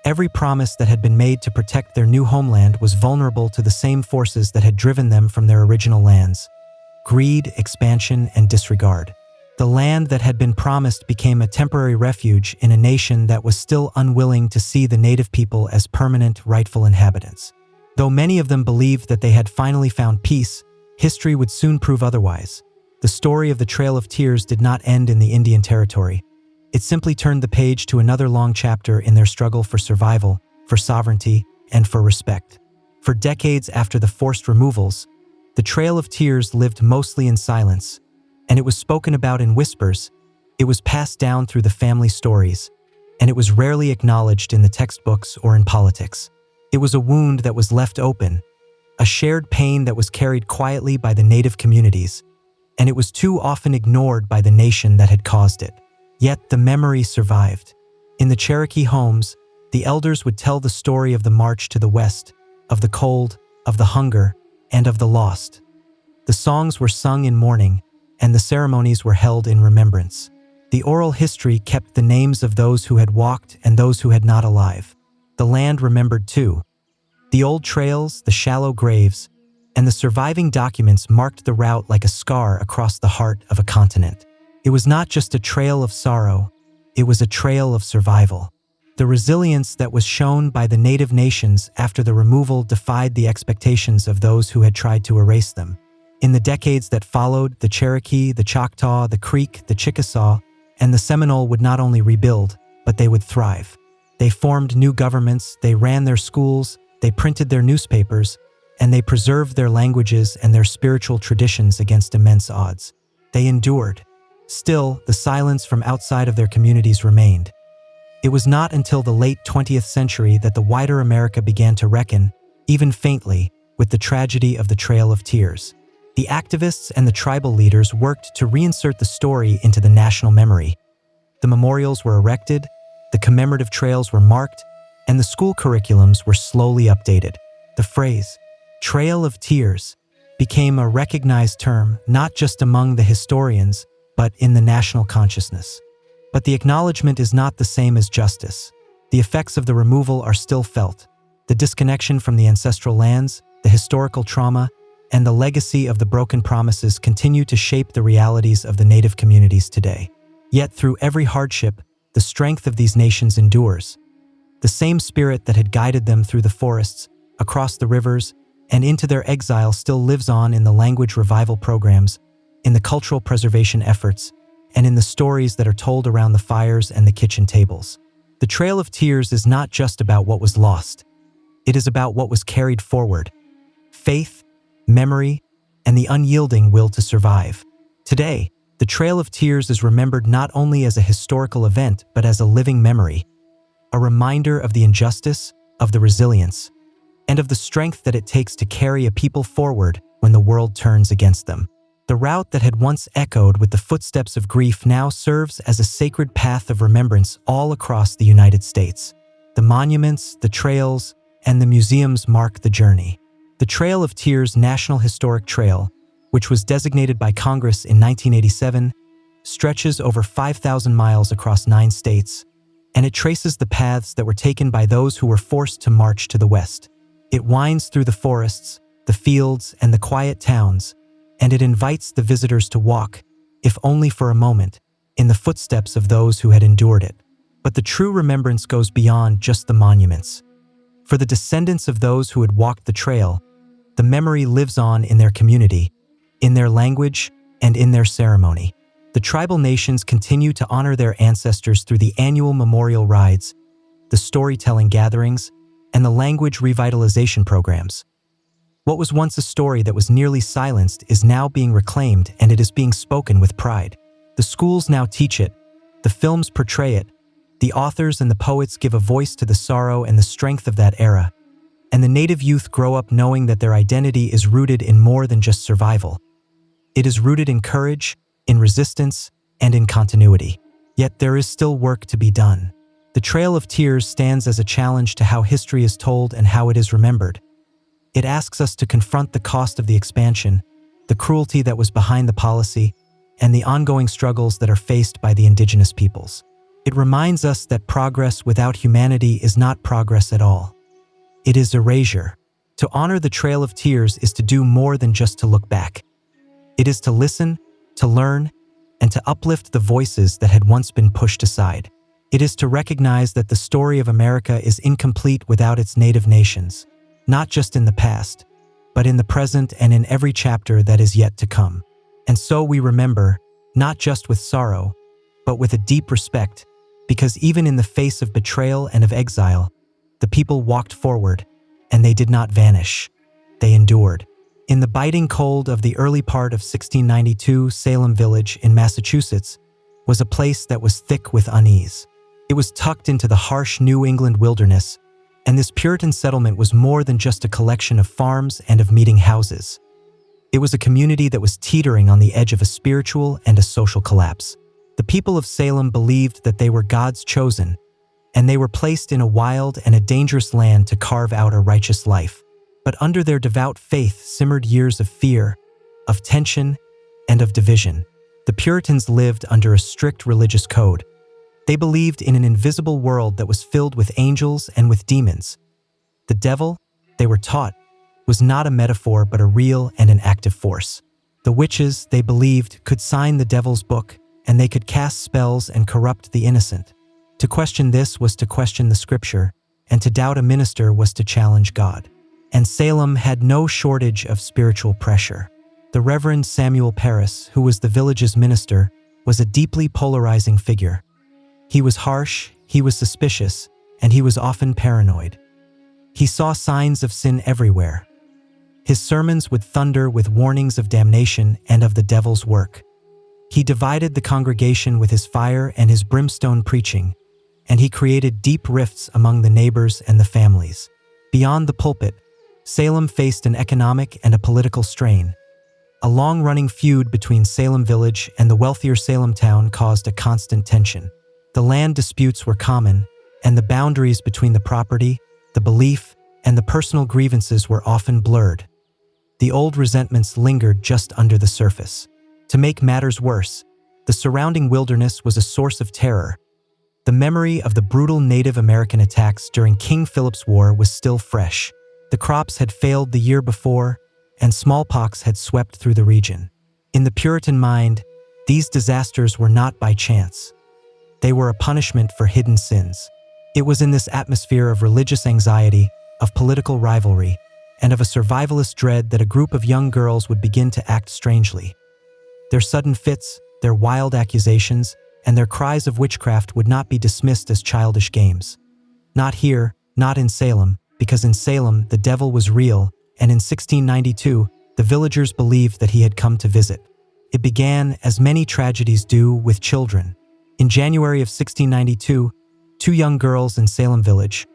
Every promise that had been made to protect their new homeland was vulnerable to the same forces that had driven them from their original lands: greed, expansion, and disregard. The land that had been promised became a temporary refuge in a nation that was still unwilling to see the native people as permanent, rightful inhabitants. Though many of them believed that they had finally found peace, history would soon prove otherwise. The story of the Trail of Tears did not end in the Indian Territory. It simply turned the page to another long chapter in their struggle for survival, for sovereignty, and for respect. For decades after the forced removals, the Trail of Tears lived mostly in silence, and it was spoken about in whispers. It was passed down through the family stories, and it was rarely acknowledged in the textbooks or in politics. It was a wound that was left open, a shared pain that was carried quietly by the native communities, and it was too often ignored by the nation that had caused it. Yet the memory survived. In the Cherokee homes, the elders would tell the story of the march to the west, of the cold, of the hunger, and of the lost. The songs were sung in mourning, and the ceremonies were held in remembrance. The oral history kept the names of those who had walked and those who had not alive. The land remembered too. The old trails, the shallow graves, and the surviving documents marked the route like a scar across the heart of a continent. It was not just a trail of sorrow, it was a trail of survival. The resilience that was shown by the native nations after the removal defied the expectations of those who had tried to erase them. In the decades that followed, the Cherokee, the Choctaw, the Creek, the Chickasaw, and the Seminole would not only rebuild, but they would thrive. They formed new governments, they ran their schools, they printed their newspapers, and they preserved their languages and their spiritual traditions against immense odds. They endured. Still, the silence from outside of their communities remained. It was not until the late 20th century that the wider America began to reckon, even faintly, with the tragedy of the Trail of Tears. The activists and the tribal leaders worked to reinsert the story into the national memory. The memorials were erected, the commemorative trails were marked, and the school curriculums were slowly updated. The phrase, Trail of Tears, became a recognized term not just among the historians, but in the national consciousness. But the acknowledgement is not the same as justice. The effects of the removal are still felt. The disconnection from the ancestral lands, the historical trauma, and the legacy of the broken promises continue to shape the realities of the native communities today. Yet through every hardship, the strength of these nations endures. The same spirit that had guided them through the forests, across the rivers, and into their exile still lives on in the language revival programs, in the cultural preservation efforts, and in the stories that are told around the fires and the kitchen tables. The Trail of Tears is not just about what was lost. It is about what was carried forward: faith, memory, and the unyielding will to survive. Today, The Trail of Tears is remembered not only as a historical event but as a living memory, a reminder of the injustice, of the resilience, and of the strength that it takes to carry a people forward when the world turns against them. The route that had once echoed with the footsteps of grief now serves as a sacred path of remembrance all across the United States. The monuments, the trails, and the museums mark the journey. The Trail of Tears National Historic Trail, which was designated by Congress in 1987, stretches over 5,000 miles across 9 states, and it traces the paths that were taken by those who were forced to march to the west. It winds through the forests, the fields, and the quiet towns, and it invites the visitors to walk, if only for a moment, in the footsteps of those who had endured it. But the true remembrance goes beyond just the monuments. For the descendants of those who had walked the trail, the memory lives on in their community, in their language, and in their ceremony. The tribal nations continue to honor their ancestors through the annual memorial rides, the storytelling gatherings, and the language revitalization programs. What was once a story that was nearly silenced is now being reclaimed, and it is being spoken with pride. The schools now teach it, the films portray it, the authors and the poets give a voice to the sorrow and the strength of that era, and the native youth grow up knowing that their identity is rooted in more than just survival. It is rooted in courage, in resistance, and in continuity. Yet there is still work to be done. The Trail of Tears stands as a challenge to how history is told and how it is remembered. It asks us to confront the cost of the expansion, the cruelty that was behind the policy, and the ongoing struggles that are faced by the indigenous peoples. It reminds us that progress without humanity is not progress at all. It is erasure. To honor the Trail of Tears is to do more than just to look back. It is to listen, to learn, and to uplift the voices that had once been pushed aside. It is to recognize that the story of America is incomplete without its native nations, not just in the past, but in the present and in every chapter that is yet to come. And so we remember, not just with sorrow, but with a deep respect, because even in the face of betrayal and of exile, the people walked forward, and they did not vanish. They endured. In the biting cold of the early part of 1692, Salem Village in Massachusetts was a place that was thick with unease. It was tucked into the harsh New England wilderness, and this Puritan settlement was more than just a collection of farms and of meeting houses. It was a community that was teetering on the edge of a spiritual and a social collapse. The people of Salem believed that they were God's chosen, and they were placed in a wild and a dangerous land to carve out a righteous life. But under their devout faith simmered years of fear, of tension, and of division. The Puritans lived under a strict religious code. They believed in an invisible world that was filled with angels and with demons. The devil, they were taught, was not a metaphor but a real and an active force. The witches, they believed, could sign the devil's book, and they could cast spells and corrupt the innocent. To question this was to question the scripture, and to doubt a minister was to challenge God. And Salem had no shortage of spiritual pressure. The Reverend Samuel Parris, who was the village's minister, was a deeply polarizing figure. He was harsh, he was suspicious, and he was often paranoid. He saw signs of sin everywhere. His sermons would thunder with warnings of damnation and of the devil's work. He divided the congregation with his fire and his brimstone preaching, and he created deep rifts among the neighbors and the families. Beyond the pulpit, Salem faced an economic and a political strain. A long-running feud between Salem Village and the wealthier Salem town caused a constant tension. The land disputes were common, and the boundaries between the property, the belief, and the personal grievances were often blurred. The old resentments lingered just under the surface. To make matters worse, the surrounding wilderness was a source of terror. The memory of the brutal Native American attacks during King Philip's War was still fresh. The crops had failed the year before, and smallpox had swept through the region. In the Puritan mind, these disasters were not by chance. They were a punishment for hidden sins. It was in this atmosphere of religious anxiety, of political rivalry, and of a survivalist dread that a group of young girls would begin to act strangely. Their sudden fits, their wild accusations, and their cries of witchcraft would not be dismissed as childish games. Not here, not in Salem, because in Salem the devil was real, and in 1692 the villagers believed that he had come to visit. It began, as many tragedies do, with children. In January of 1692, two young girls in Salem Village,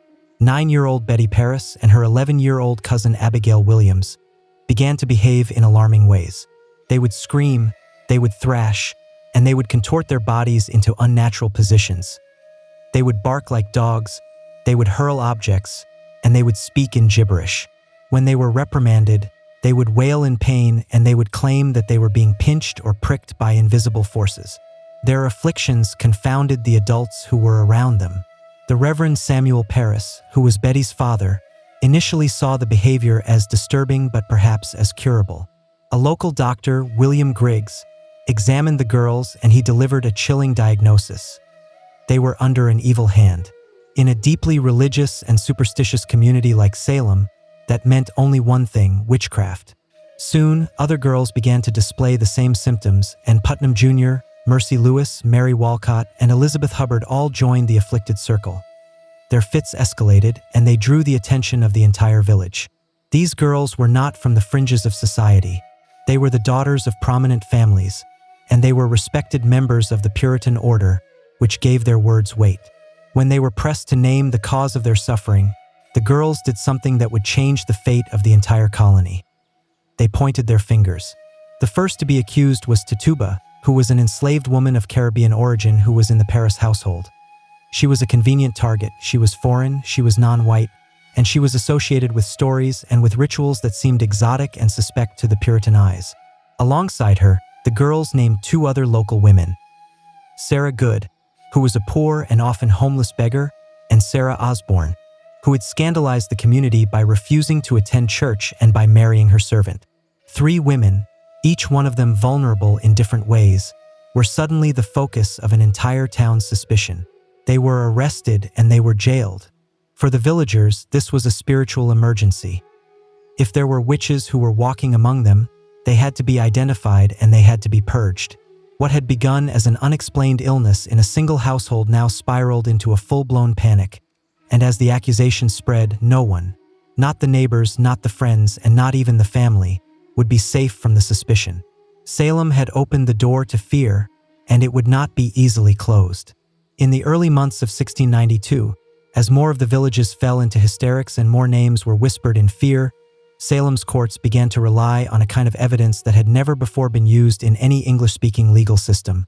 9-year-old Betty Paris and her 11-year-old cousin Abigail Williams, began to behave in alarming ways. They would scream, they would thrash, and they would contort their bodies into unnatural positions. They would bark like dogs, they would hurl objects, and they would speak in gibberish. When they were reprimanded, they would wail in pain and they would claim that they were being pinched or pricked by invisible forces. Their afflictions confounded the adults who were around them. The Reverend Samuel Paris, who was Betty's father, initially saw the behavior as disturbing but perhaps as curable. A local doctor, William Griggs, examined the girls and he delivered a chilling diagnosis. They were under an evil hand. In a deeply religious and superstitious community like Salem, that meant only one thing: witchcraft. Soon, other girls began to display the same symptoms, and Putnam Jr., Mercy Lewis, Mary Walcott, and Elizabeth Hubbard all joined the afflicted circle. Their fits escalated, and they drew the attention of the entire village. These girls were not from the fringes of society. They were the daughters of prominent families, and they were respected members of the Puritan order, which gave their words weight. When they were pressed to name the cause of their suffering, the girls did something that would change the fate of the entire colony. They pointed their fingers. The first to be accused was Tudor, who was an enslaved woman of Caribbean origin who was in the Paris household. She was a convenient target. She was foreign, she was non-white, and she was associated with stories and with rituals that seemed exotic and suspect to the Puritan eyes. Alongside her, the girls named two other local women: Sarah Good, who was a poor and often homeless beggar, and Sarah Osborne, who had scandalized the community by refusing to attend church and by marrying her servant. 3 women, each one of them vulnerable in different ways, were suddenly the focus of an entire town's suspicion. They were arrested and they were jailed. For the villagers, this was a spiritual emergency. If there were witches who were walking among them, they had to be identified and they had to be purged. What had begun as an unexplained illness in a single household now spiraled into a full-blown panic. And as the accusations spread, no one, not the neighbors, not the friends, and not even the family, would be safe from the suspicion. Salem had opened the door to fear, and it would not be easily closed. In the early months of 1692, as more of the villages fell into hysterics and more names were whispered in fear, Salem's courts began to rely on a kind of evidence that had never before been used in any English-speaking legal system: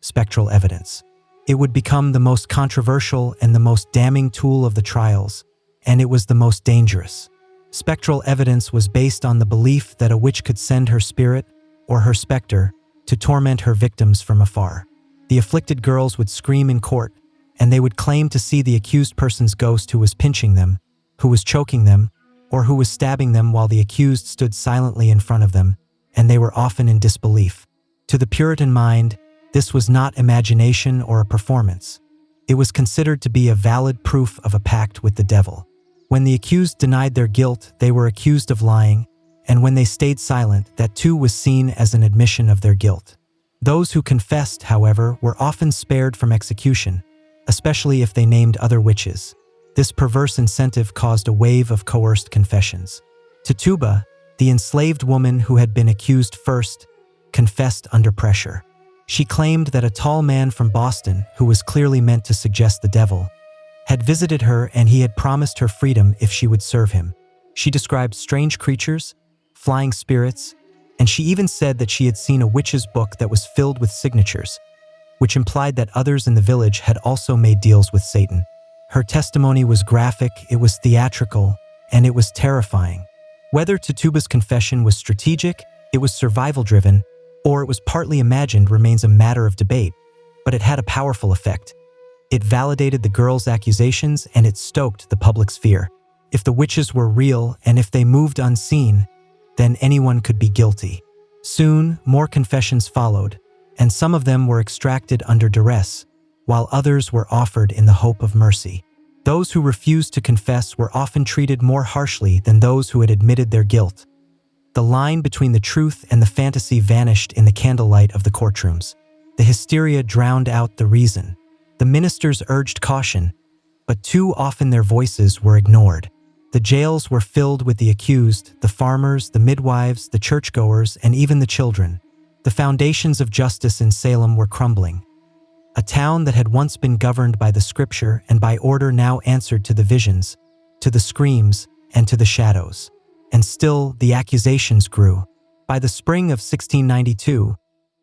spectral evidence. It would become the most controversial and the most damning tool of the trials, and it was the most dangerous. Spectral evidence was based on the belief that a witch could send her spirit, or her specter, to torment her victims from afar. The afflicted girls would scream in court, and they would claim to see the accused person's ghost who was pinching them, who was choking them, or who was stabbing them while the accused stood silently in front of them, and they were often in disbelief. To the Puritan mind, this was not imagination or a performance. It was considered to be a valid proof of a pact with the devil. When the accused denied their guilt, they were accused of lying, and when they stayed silent, that too was seen as an admission of their guilt. Those who confessed, however, were often spared from execution, especially if they named other witches. This perverse incentive caused a wave of coerced confessions. Tudor, the enslaved woman who had been accused first, confessed under pressure. She claimed that a tall man from Boston, who was clearly meant to suggest the devil, had visited her and he had promised her freedom if she would serve him. She described strange creatures, flying spirits, and she even said that she had seen a witch's book that was filled with signatures, which implied that others in the village had also made deals with Satan. Her testimony was graphic, it was theatrical, and it was terrifying. Whether Tudor's confession was strategic, it was survival-driven, or it was partly imagined remains a matter of debate, but it had a powerful effect. It validated the girls' accusations and it stoked the public's fear. If the witches were real and if they moved unseen, then anyone could be guilty. Soon, more confessions followed, and some of them were extracted under duress, while others were offered in the hope of mercy. Those who refused to confess were often treated more harshly than those who had admitted their guilt. The line between the truth and the fantasy vanished in the candlelight of the courtrooms. The hysteria drowned out the reason. The ministers urged caution, but too often their voices were ignored. The jails were filled with the accused, the farmers, the midwives, the churchgoers, and even the children. The foundations of justice in Salem were crumbling. A town that had once been governed by the scripture and by order now answered to the visions, to the screams, and to the shadows. And still, the accusations grew. By the spring of 1692,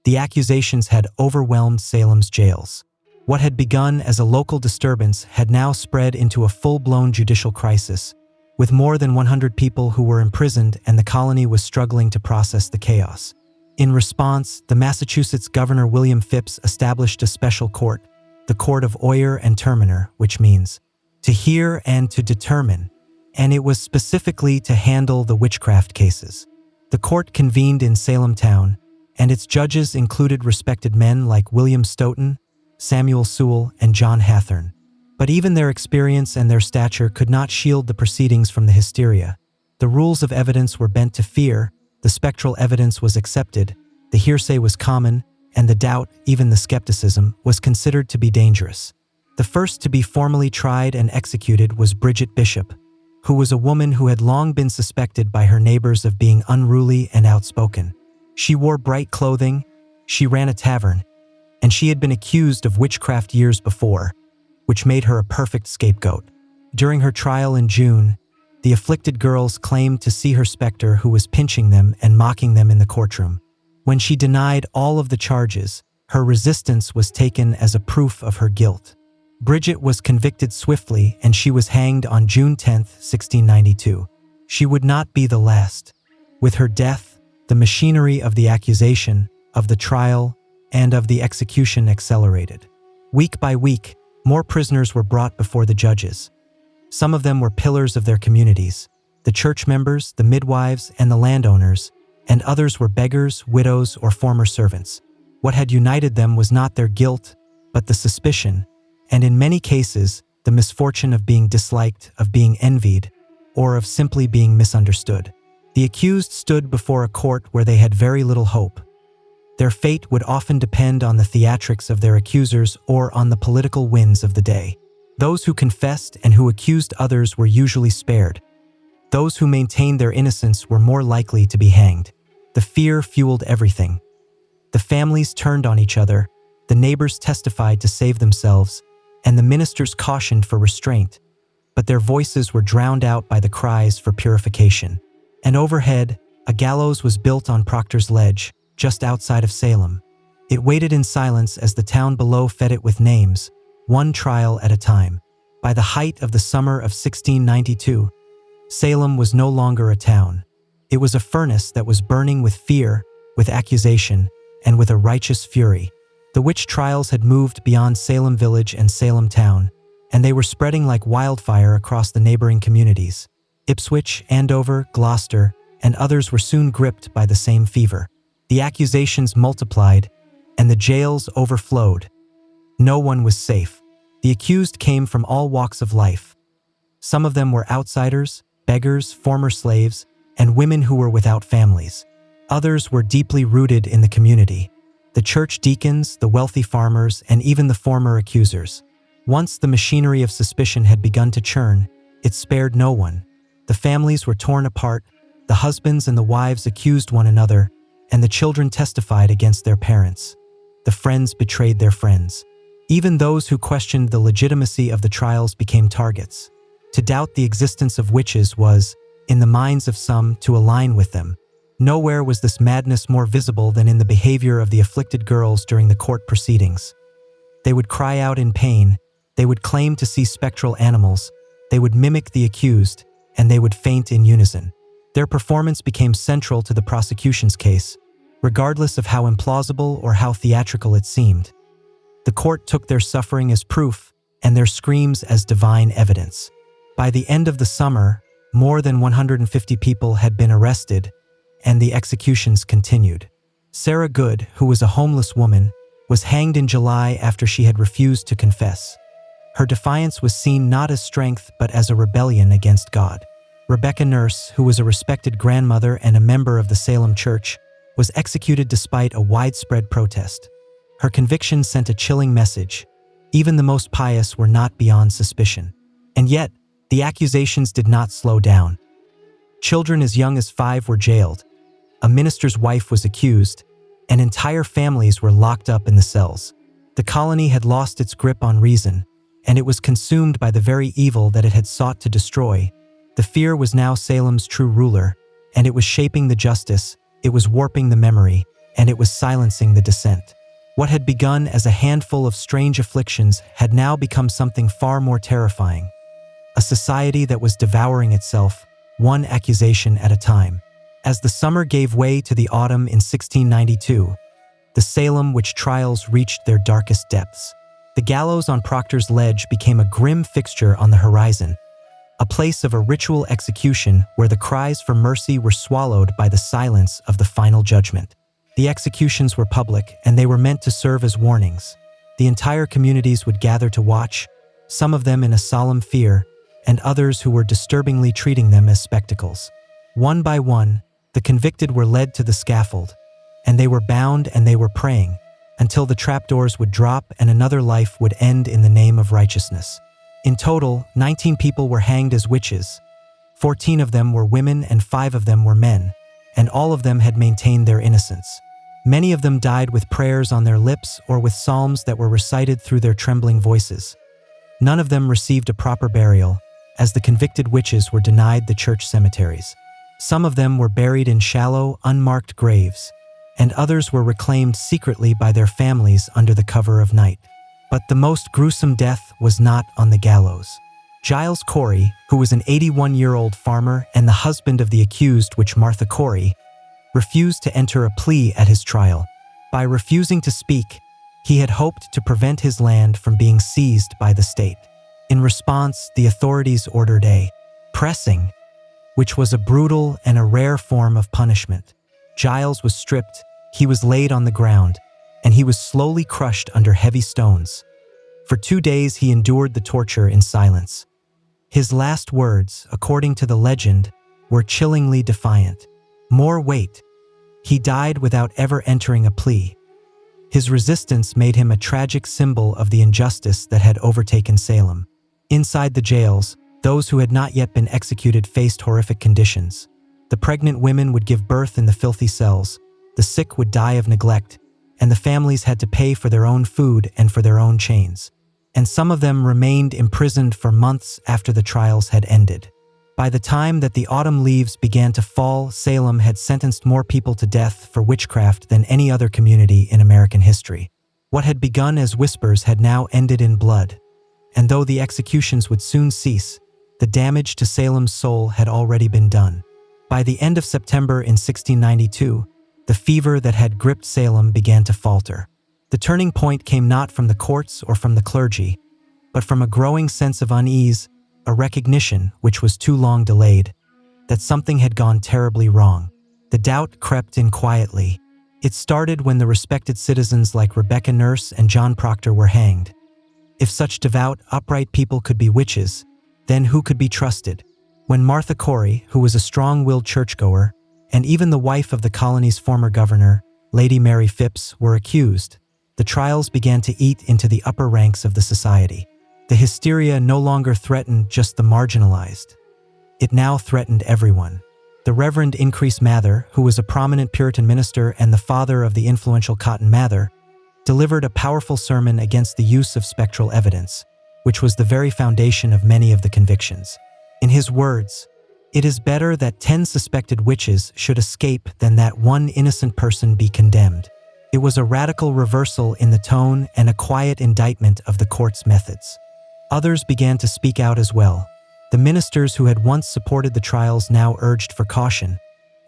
the accusations had overwhelmed Salem's jails. What had begun as a local disturbance had now spread into a full-blown judicial crisis, with more than 100 people who were imprisoned, and the colony was struggling to process the chaos. In response, the Massachusetts Governor William Phips established a special court, the Court of Oyer and Terminer, which means to hear and to determine, and it was specifically to handle the witchcraft cases. The court convened in Salem town, and its judges included respected men like William Stoughton, Samuel Sewell, and John Hathorne. But even their experience and their stature could not shield the proceedings from the hysteria. The rules of evidence were bent to fear, the spectral evidence was accepted, the hearsay was common, and the doubt, even the skepticism, was considered to be dangerous. The first to be formally tried and executed was Bridget Bishop, who was a woman who had long been suspected by her neighbors of being unruly and outspoken. She wore bright clothing, she ran a tavern, and she had been accused of witchcraft years before, which made her a perfect scapegoat. During her trial in June, the afflicted girls claimed to see her specter who was pinching them and mocking them in the courtroom. When she denied all of the charges, her resistance was taken as a proof of her guilt. Bridget was convicted swiftly, and she was hanged on June 10, 1692. She would not be the last. With her death, the machinery of the accusation, of the trial, and of the execution accelerated. Week by week, more prisoners were brought before the judges. Some of them were pillars of their communities, the church members, the midwives, and the landowners, and others were beggars, widows, or former servants. What had united them was not their guilt, but the suspicion, and in many cases, the misfortune of being disliked, of being envied, or of simply being misunderstood. The accused stood before a court where they had very little hope. Their fate would often depend on the theatrics of their accusers or on the political winds of the day. Those who confessed and who accused others were usually spared. Those who maintained their innocence were more likely to be hanged. The fear fueled everything. The families turned on each other, the neighbors testified to save themselves, and the ministers cautioned for restraint. But their voices were drowned out by the cries for purification. And overhead, a gallows was built on Proctor's Ledge, just outside of Salem. It waited in silence as the town below fed it with names, one trial at a time. By the height of the summer of 1692, Salem was no longer a town. It was a furnace that was burning with fear, with accusation, and with a righteous fury. The witch trials had moved beyond Salem village and Salem town, and they were spreading like wildfire across the neighboring communities. Ipswich, Andover, Gloucester, and others were soon gripped by the same fever. The accusations multiplied, and the jails overflowed. No one was safe. The accused came from all walks of life. Some of them were outsiders, beggars, former slaves, and women who were without families. Others were deeply rooted in the community. The church deacons, the wealthy farmers, and even the former accusers. Once the machinery of suspicion had begun to churn, it spared no one. The families were torn apart, the husbands and the wives accused one another, and the children testified against their parents. The friends betrayed their friends. Even those who questioned the legitimacy of the trials became targets. To doubt the existence of witches was, in the minds of some, to align with them. Nowhere was this madness more visible than in the behavior of the afflicted girls during the court proceedings. They would cry out in pain, they would claim to see spectral animals, they would mimic the accused, and they would faint in unison. Their performance became central to the prosecution's case, regardless of how implausible or how theatrical it seemed. The court took their suffering as proof and their screams as divine evidence. By the end of the summer, more than 150 people had been arrested, and the executions continued. Sarah Good, who was a homeless woman, was hanged in July after she had refused to confess. Her defiance was seen not as strength but as a rebellion against God. Rebecca Nurse, who was a respected grandmother and a member of the Salem Church, was executed despite a widespread protest. Her conviction sent a chilling message. Even the most pious were not beyond suspicion. And yet, the accusations did not slow down. Children as young as 5 were jailed. A minister's wife was accused, and entire families were locked up in the cells. The colony had lost its grip on reason, and it was consumed by the very evil that it had sought to destroy. The fear was now Salem's true ruler, and it was shaping the justice, it was warping the memory, and it was silencing the dissent. What had begun as a handful of strange afflictions had now become something far more terrifying. A society that was devouring itself, one accusation at a time. As the summer gave way to the autumn in 1692, the Salem witch trials reached their darkest depths. The gallows on Proctor's Ledge became a grim fixture on the horizon, a place of a ritual execution where the cries for mercy were swallowed by the silence of the final judgment. The executions were public, and they were meant to serve as warnings. The entire communities would gather to watch, some of them in a solemn fear, and others who were disturbingly treating them as spectacles. One by one, the convicted were led to the scaffold, and they were bound and they were praying, until the trapdoors would drop and another life would end in the name of righteousness. In total, 19 people were hanged as witches. 14 of them were women and 5 of them were men, and all of them had maintained their innocence. Many of them died with prayers on their lips or with psalms that were recited through their trembling voices. None of them received a proper burial, as the convicted witches were denied the church cemeteries. Some of them were buried in shallow, unmarked graves, and others were reclaimed secretly by their families under the cover of night. But the most gruesome death was not on the gallows. Giles Corey, who was an 81-year-old farmer and the husband of the accused witch Martha Corey, refused to enter a plea at his trial. By refusing to speak, he had hoped to prevent his land from being seized by the state. In response, the authorities ordered a pressing, which was a brutal and a rare form of punishment. Giles was stripped, he was laid on the ground, and he was slowly crushed under heavy stones. For 2 days he endured the torture in silence. His last words, according to the legend, were chillingly defiant. More weight. He died without ever entering a plea. His resistance made him a tragic symbol of the injustice that had overtaken Salem. Inside the jails, those who had not yet been executed faced horrific conditions. The pregnant women would give birth in the filthy cells, the sick would die of neglect, and the families had to pay for their own food and for their own chains. And some of them remained imprisoned for months after the trials had ended. By the time that the autumn leaves began to fall, Salem had sentenced more people to death for witchcraft than any other community in American history. What had begun as whispers had now ended in blood. And though the executions would soon cease, the damage to Salem's soul had already been done. By the end of September in 1692, the fever that had gripped Salem began to falter. The turning point came not from the courts or from the clergy, but from a growing sense of unease, a recognition, which was too long delayed, that something had gone terribly wrong. The doubt crept in quietly. It started when the respected citizens like Rebecca Nurse and John Proctor were hanged. If such devout, upright people could be witches, then who could be trusted? When Martha Corey, who was a strong-willed churchgoer, and even the wife of the colony's former governor, Lady Mary Phipps, were accused, the trials began to eat into the upper ranks of the society. The hysteria no longer threatened just the marginalized. It now threatened everyone. The Reverend Increase Mather, who was a prominent Puritan minister and the father of the influential Cotton Mather, delivered a powerful sermon against the use of spectral evidence, which was the very foundation of many of the convictions. In his words, "It is better that 10 suspected witches should escape than that one innocent person be condemned." It was a radical reversal in the tone and a quiet indictment of the court's methods. Others began to speak out as well. The ministers who had once supported the trials now urged for caution,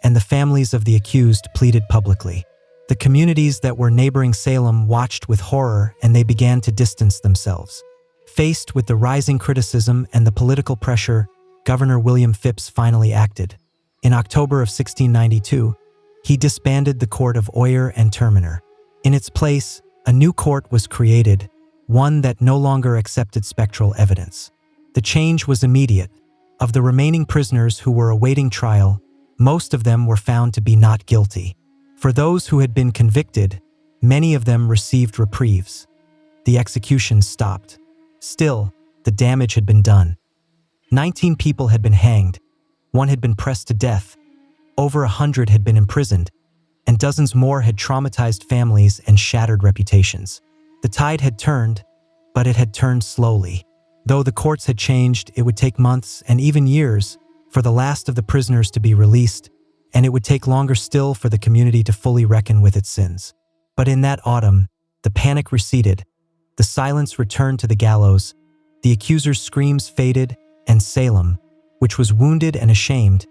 and the families of the accused pleaded publicly. The communities that were neighboring Salem watched with horror, and they began to distance themselves. Faced with the rising criticism and the political pressure, Governor William Phipps finally acted. In October of 1692, he disbanded the court of Oyer and Terminer. In its place, a new court was created, one that no longer accepted spectral evidence. The change was immediate. Of the remaining prisoners who were awaiting trial, most of them were found to be not guilty. For those who had been convicted, many of them received reprieves. The executions stopped. Still, the damage had been done. 19 people had been hanged, 1 had been pressed to death, over 100 had been imprisoned, and dozens more had traumatized families and shattered reputations. The tide had turned, but it had turned slowly. Though the courts had changed, it would take months and even years for the last of the prisoners to be released, and it would take longer still for the community to fully reckon with its sins. But in that autumn, the panic receded, the silence returned to the gallows, the accusers' screams faded, and Salem, which was wounded and ashamed,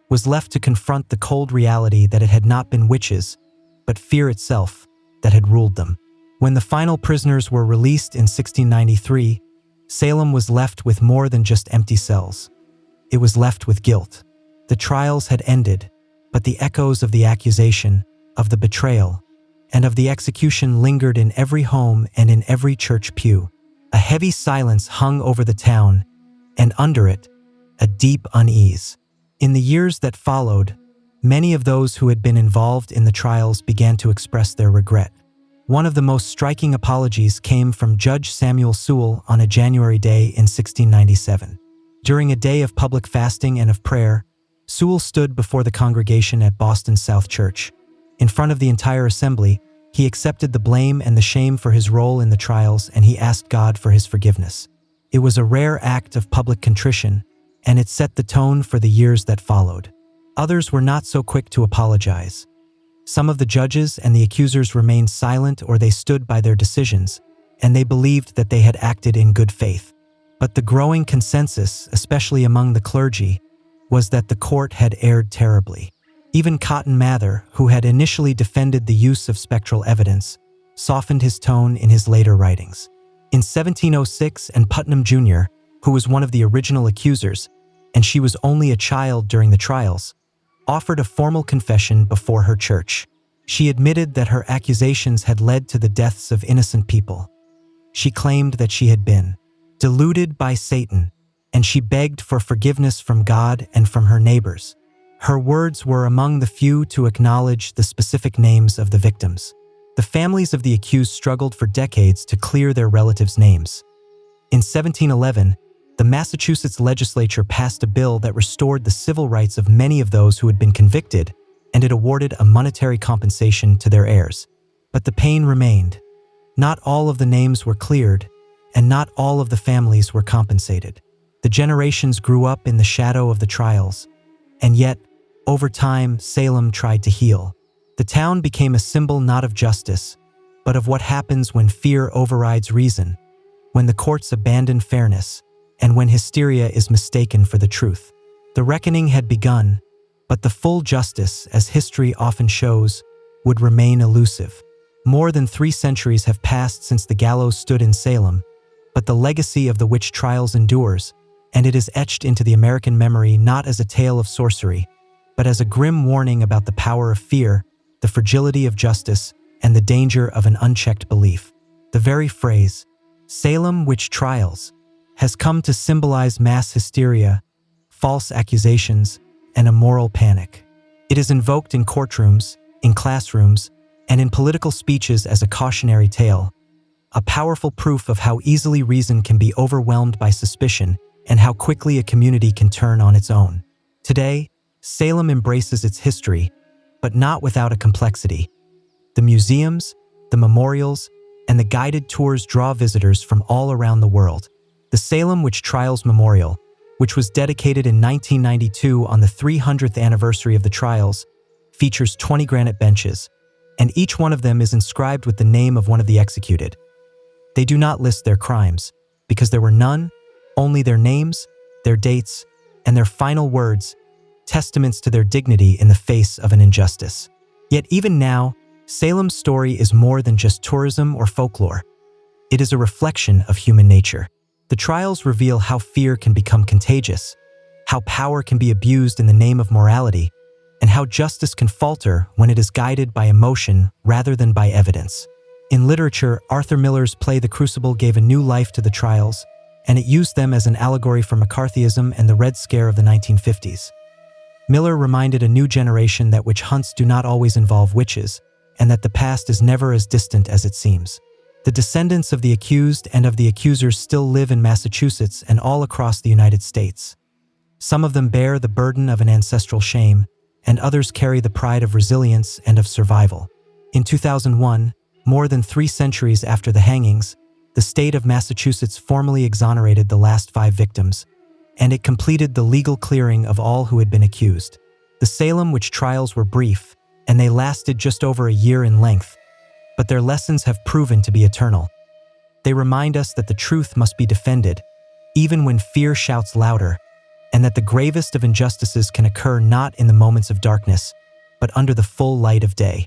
was left to confront the cold reality that it had not been witches, but fear itself, that had ruled them. When the final prisoners were released in 1693, Salem was left with more than just empty cells. It was left with guilt. The trials had ended, but the echoes of the accusation, of the betrayal, and of the execution lingered in every home and in every church pew. A heavy silence hung over the town, and under it, a deep unease. In the years that followed, many of those who had been involved in the trials began to express their regret. One of the most striking apologies came from Judge Samuel Sewall on a January day in 1697. During a day of public fasting and of prayer, Sewall stood before the congregation at Boston's South Church. In front of the entire assembly, he accepted the blame and the shame for his role in the trials, and he asked God for his forgiveness. It was a rare act of public contrition, and it set the tone for the years that followed. Others were not so quick to apologize. Some of the judges and the accusers remained silent, or they stood by their decisions, and they believed that they had acted in good faith. But the growing consensus, especially among the clergy, was that the court had erred terribly. Even Cotton Mather, who had initially defended the use of spectral evidence, softened his tone in his later writings. In 1706, Anne Putnam Jr., who was one of the original accusers, and she was only a child during the trials, offered a formal confession before her church. She admitted that her accusations had led to the deaths of innocent people. She claimed that she had been deluded by Satan, and she begged for forgiveness from God and from her neighbors. Her words were among the few to acknowledge the specific names of the victims. The families of the accused struggled for decades to clear their relatives' names. In 1711, the Massachusetts legislature passed a bill that restored the civil rights of many of those who had been convicted, and it awarded a monetary compensation to their heirs. But the pain remained. Not all of the names were cleared, and not all of the families were compensated. The generations grew up in the shadow of the trials, and yet, over time, Salem tried to heal. The town became a symbol not of justice, but of what happens when fear overrides reason, when the courts abandon fairness, and when hysteria is mistaken for the truth. The reckoning had begun, but the full justice, as history often shows, would remain elusive. More than 3 centuries have passed since the gallows stood in Salem, but the legacy of the witch trials endures, and it is etched into the American memory not as a tale of sorcery, but as a grim warning about the power of fear, the fragility of justice, and the danger of an unchecked belief. The very phrase, Salem witch trials, has come to symbolize mass hysteria, false accusations, and a moral panic. It is invoked in courtrooms, in classrooms, and in political speeches as a cautionary tale, a powerful proof of how easily reason can be overwhelmed by suspicion and how quickly a community can turn on its own. Today, Salem embraces its history, but not without a complexity. The museums, the memorials, and the guided tours draw visitors from all around the world. The Salem Witch Trials Memorial, which was dedicated in 1992 on the 300th anniversary of the trials, features 20 granite benches, and each one of them is inscribed with the name of one of the executed. They do not list their crimes, because there were none, only their names, their dates, and their final words, testaments to their dignity in the face of an injustice. Yet even now, Salem's story is more than just tourism or folklore. It is a reflection of human nature. The trials reveal how fear can become contagious, how power can be abused in the name of morality, and how justice can falter when it is guided by emotion rather than by evidence. In literature, Arthur Miller's play The Crucible gave a new life to the trials, and it used them as an allegory for McCarthyism and the Red Scare of the 1950s. Miller reminded a new generation that witch hunts do not always involve witches, and that the past is never as distant as it seems. The descendants of the accused and of the accusers still live in Massachusetts and all across the United States. Some of them bear the burden of an ancestral shame, and others carry the pride of resilience and of survival. In 2001, more than 3 centuries after the hangings, the state of Massachusetts formally exonerated the last 5 victims, and it completed the legal clearing of all who had been accused. The Salem witch trials were brief, and they lasted just over a year in length, but their lessons have proven to be eternal. They remind us that the truth must be defended, even when fear shouts louder, and that the gravest of injustices can occur not in the moments of darkness, but under the full light of day.